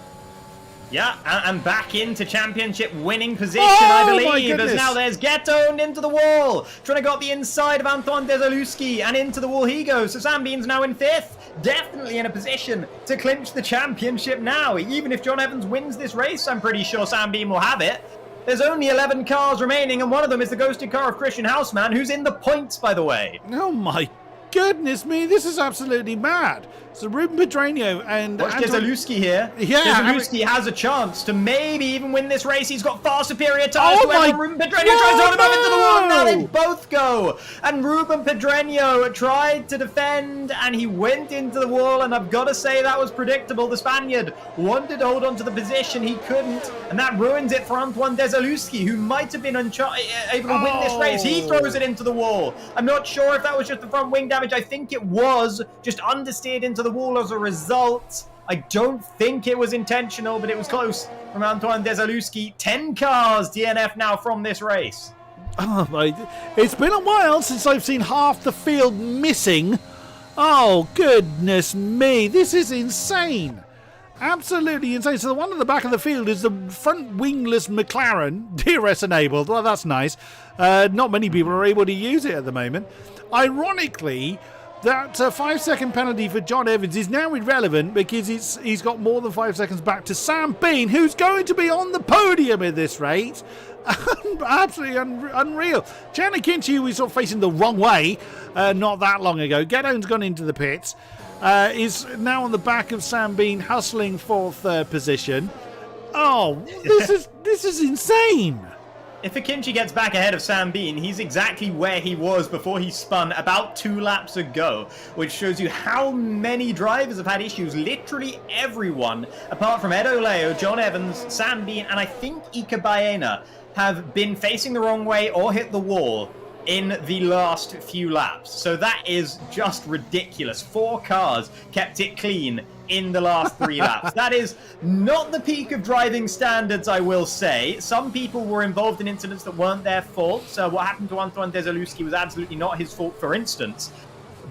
Yeah, and back into championship winning position, I believe. As now there's Getto into the wall. Trying to go up the inside of Antoine Desaluski, and into the wall he goes. So Sam Bean's now in 5th. Definitely in a position to clinch the championship now. Even if John Evans wins this race, I'm pretty sure Sam Bean will have it. There's only 11 cars remaining, and one of them is the ghosted car of Christian Hausmann, who's in the points, by the way. Oh my goodness me, this is absolutely mad. So Ruben Pedreño and Desaluski here. Yeah, Desaluski has a chance to maybe even win this race. He's got far superior tyres to everyone. Ruben Pedreño tries to hold him up into the wall. Now they both go. And Ruben Pedreño tried to defend, and he went into the wall. And I've got to say that was predictable. The Spaniard wanted to hold on to the position. He couldn't. And that ruins it for Antoine Desaluski, who might have been able to win this race. He throws it into the wall. I'm not sure if that was just the front wing damage. I think it was just understeered into the wall as a result. I don't think it was intentional, but it was close from Antoine Desaluski. 10 cars DNF now from this race. Oh my, it's been a while since I've seen half the field missing. Oh goodness me, this is insane. Absolutely insane. So the one at the back of the field is the front wingless McLaren, DRS enabled. Well, that's nice. Not many people are able to use it at the moment. Ironically, that 5-second penalty for John Evans is now irrelevant because he's got more than 5 seconds back to Sam Bean, who's going to be on the podium in this race. Absolutely unreal. Chanakinchi, we saw facing the wrong way not that long ago. Gedon's gone into the pits. is now on the back of Sam Bean, hustling for third position. Oh, this is insane. If Akinci gets back ahead of Sam Bean, he's exactly where he was before he spun about 2 laps ago, which shows you how many drivers have had issues. Literally everyone, apart from Ed Oleo, John Evans, Sam Bean, and I think Ika Baena, have been facing the wrong way or hit the wall in the last few laps. So that is just ridiculous. 4 cars kept it clean in the last 3 laps. That is not the peak of driving standards, I will say. Some people were involved in incidents that weren't their fault. So what happened to Antoine Desalewski was absolutely not his fault, for instance.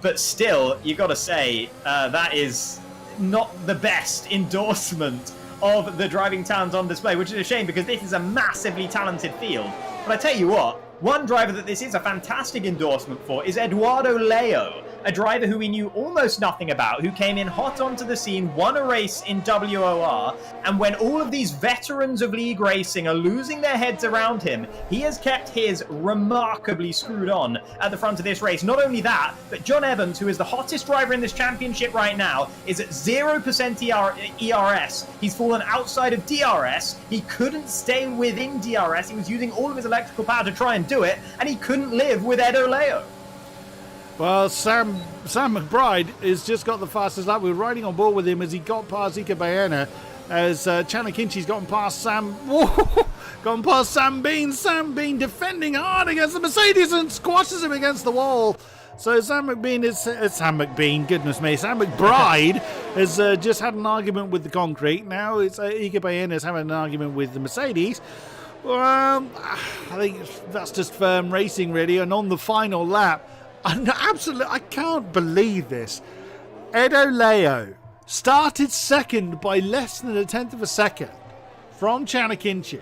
But still, you got to say, that is not the best endorsement of the driving talent on display, which is a shame because this is a massively talented field. But I tell you what, one driver that this is a fantastic endorsement for is Eduardo Leo, a driver who we knew almost nothing about, who came in hot onto the scene, won a race in WOR, and when all of these veterans of league racing are losing their heads around him, he has kept his remarkably screwed on at the front of this race. Not only that, but John Evans, who is the hottest driver in this championship right now, is at 0% ERS. He's fallen outside of DRS. He couldn't stay within DRS. He was using all of his electrical power to try and do it, and he couldn't live with Edo Leo. Well, Sam McBride has just got the fastest lap. We're riding on board with him as he got past Ika Baena, as Chandler Kinchy's gotten past Sam Bean. Sam Bean defending hard against the Mercedes and squashes him against the wall. So Sam McBride has just had an argument with the concrete. Now it's Ika Baena is having an argument with the Mercedes. I think that's just firm racing, really. And on the final lap, I can't believe this. Edo Leo started second by less than 1/10 of a second from Chandler Kinchy,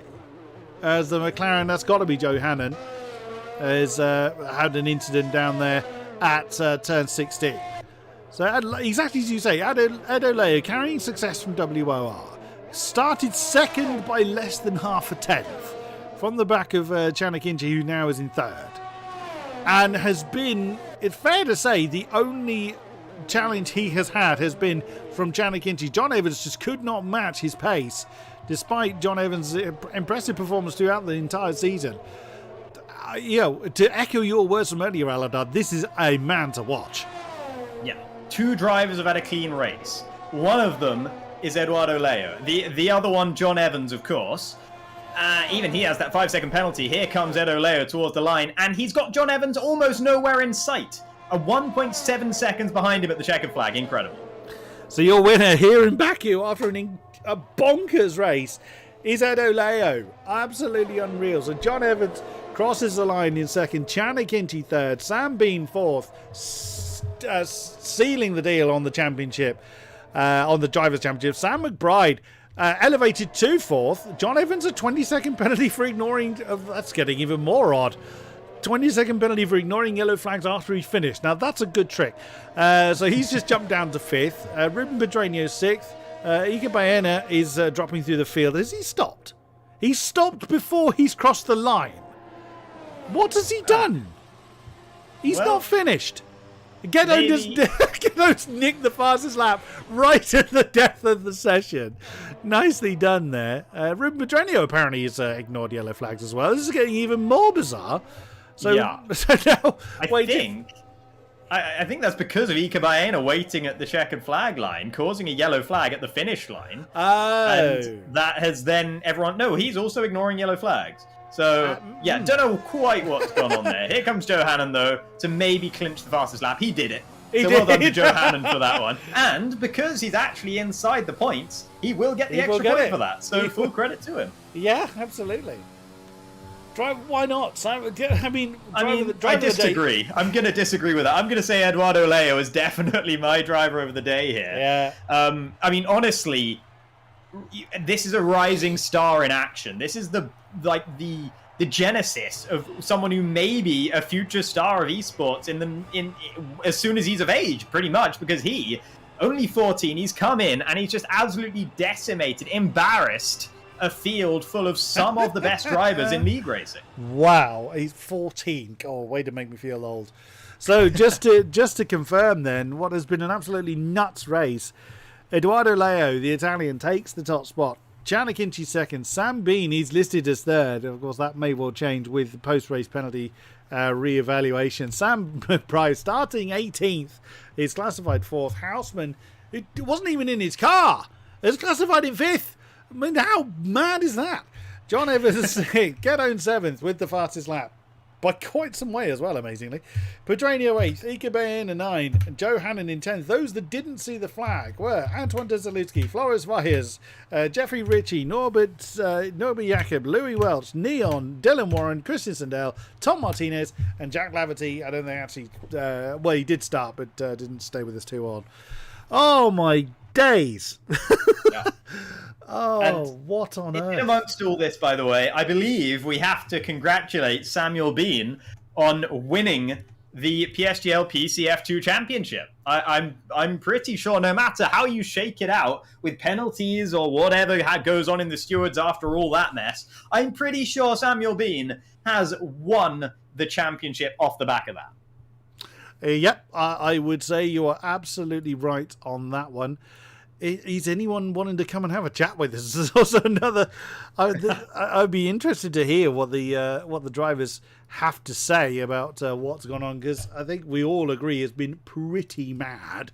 as the McLaren, that's got to be Joe Hannon, has had an incident down there at turn 16. So exactly as you say, Edo Leo, carrying success from WOR, started second by less than half a tenth from the back of Chandler Kinchy, who now is in third. And has been, it's fair to say, the only challenge he has had has been from Chandler Kinchy. John Evans just could not match his pace, despite John Evans' impressive performance throughout the entire season. To echo your words from earlier, Aladar, this is a man to watch. Yeah, 2 drivers have had a clean race. One of them is Eduardo Leo. The other one, John Evans, of course. Even he has that 5-second penalty. Here comes Edo Leo towards the line, and he's got John Evans almost nowhere in sight. A 1.7 seconds behind him at the checkered flag. Incredible. So your winner here in Baku after a bonkers race is Edo Leo. Absolutely unreal. So John Evans crosses the line in second, Chandler Kinchy third, Sam Bean fourth, sealing the deal on the championship, on the Drivers' Championship. Sam McBride elevated to fourth. John Evans a 20-second penalty for ignoring... that's getting even more odd. 20-second penalty for ignoring yellow flags after he finished. Now, that's a good trick. So he's just jumped down to fifth. Ruben Pedreño sixth. Ika Baena is dropping through the field. Has he stopped? He's stopped before he's crossed the line. What has he done? He's not finished. Ghetto's nicked the fastest lap right at the death of the session. Nicely done there. Ruben Pedreño apparently has ignored yellow flags as well. This is getting even more bizarre. So, yeah. So now, I think that's because of Ika Baena waiting at the checkered flag line, causing a yellow flag at the finish line. Oh. And that has then everyone... No, he's also ignoring yellow flags. So, don't know quite what's gone on there. Here comes Joe Hannon, though, to maybe clinch the fastest lap. He did it. Well done to Joe Hannon for that one. And because he's actually inside the points, he will get the extra point for that. So full credit to him. Yeah, absolutely. Why not? I disagree. I'm going to disagree with that. I'm going to say Eduardo Leo is definitely my driver of the day here. Yeah. Honestly, this is a rising star in action. This is the genesis of someone who may be a future star of esports in as soon as he's of age, pretty much, because he, only 14, he's come in and he's just absolutely decimated, embarrassed a field full of some of the best drivers in league racing. Wow, he's 14. Oh, way to make me feel old. So just to confirm then, what has been an absolutely nuts race, Edoardo Leo, the Italian, takes the top spot. Gianni Kinchi second. Sam Bean, he's listed as third. Of course, that may well change with the post-race penalty re-evaluation. Sam Price starting 18th. He's classified 4th. Houseman, it wasn't even in his car. It's classified in 5th. I mean, how mad is that? John Evans, get on 7th with the fastest lap. By quite some way as well, amazingly. Pedranio 8th, Ikebayan 9, and Joe Hannon in 10th. Those that didn't see the flag were Antoine Desalitsky, Flores Valles, Jeffrey Ritchie, Norbert Jakob, Louis Welch, Neon, Dylan Warren, Christian Sandell, Tom Martinez, and Jack Laverty. I don't think actually, well, he did start, but didn't stay with us too on. Oh my days! Yeah. Oh, And what on earth? In amongst all this, by the way, I believe we have to congratulate Samuel Bean on winning the PSGL PCF2 Championship. I'm pretty sure no matter how you shake it out with penalties or whatever goes on in the stewards after all that mess, I'm pretty sure Samuel Bean has won the championship off the back of that. Yep, I would say you are absolutely right on that one. Is anyone wanting to come and have a chat with us? There's also another. I'd be interested to hear what the drivers have to say about what's gone on, because I think we all agree it's been pretty mad.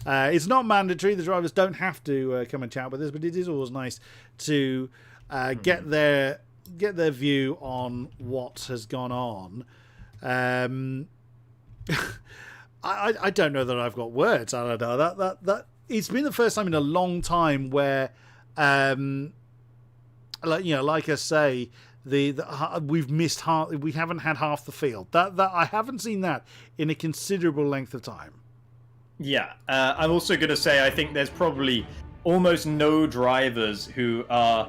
It's not mandatory; the drivers don't have to come and chat with us, but it is always nice to get their view on what has gone on. I don't know that I've got words. I don't know that. It's been the first time in a long time where, like I say, we've missed half. We haven't had half the field. That I haven't seen that in a considerable length of time. Yeah, I'm also going to say I think there's probably almost no drivers who are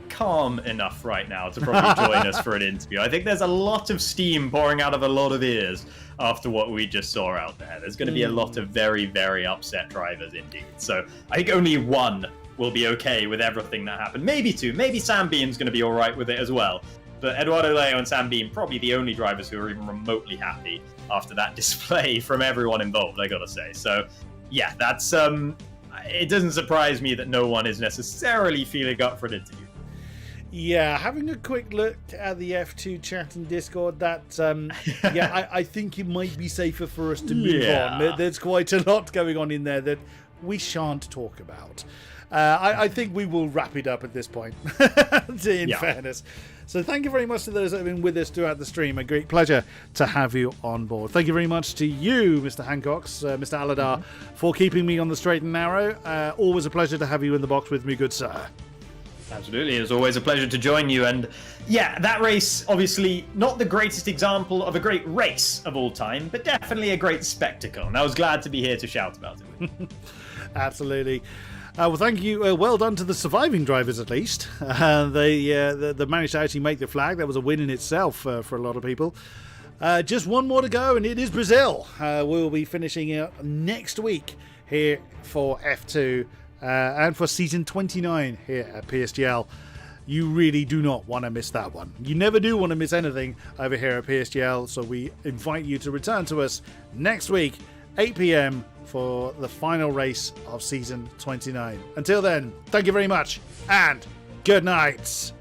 calm enough right now to probably join us for an interview. I think there's a lot of steam pouring out of a lot of ears after what we just saw out there. There's going to be a lot of very, very upset drivers indeed. So I think only one will be okay with everything that happened. Maybe two. Maybe Sam Bean's going to be all right with it as well. But Eduardo Leo and Sam Bean, probably the only drivers who are even remotely happy after that display from everyone involved, I gotta say. So yeah, that's it doesn't surprise me that no one is necessarily feeling up for an interview. Yeah, having a quick look at the F2 chat and Discord, that I think it might be safer for us to move on. There's quite a lot going on in there that we shan't talk about. I think we will wrap it up at this point, in fairness. So thank you very much to those that have been with us throughout the stream. A great pleasure to have you on board. Thank you very much to you, Mr. Hancocks, Mr. Aladar, for keeping me on the straight and narrow. Always a pleasure to have you in the box with me, good sir. Absolutely. It was always a pleasure to join you. And yeah, that race, obviously not the greatest example of a great race of all time, but definitely a great spectacle. And I was glad to be here to shout about it. Absolutely. Well, thank you. Well done to the surviving drivers, at least. They managed to actually make the flag. That was a win in itself for a lot of people. Just one more to go, and it is Brazil. We'll be finishing it next week here for F2 and for season 29 here at PSGL. You really do not want to miss that one. You never do want to miss anything over here at PSGL, so we invite you to return to us next week, 8 p.m, for the final race of season 29. Until then, thank you very much, and good night.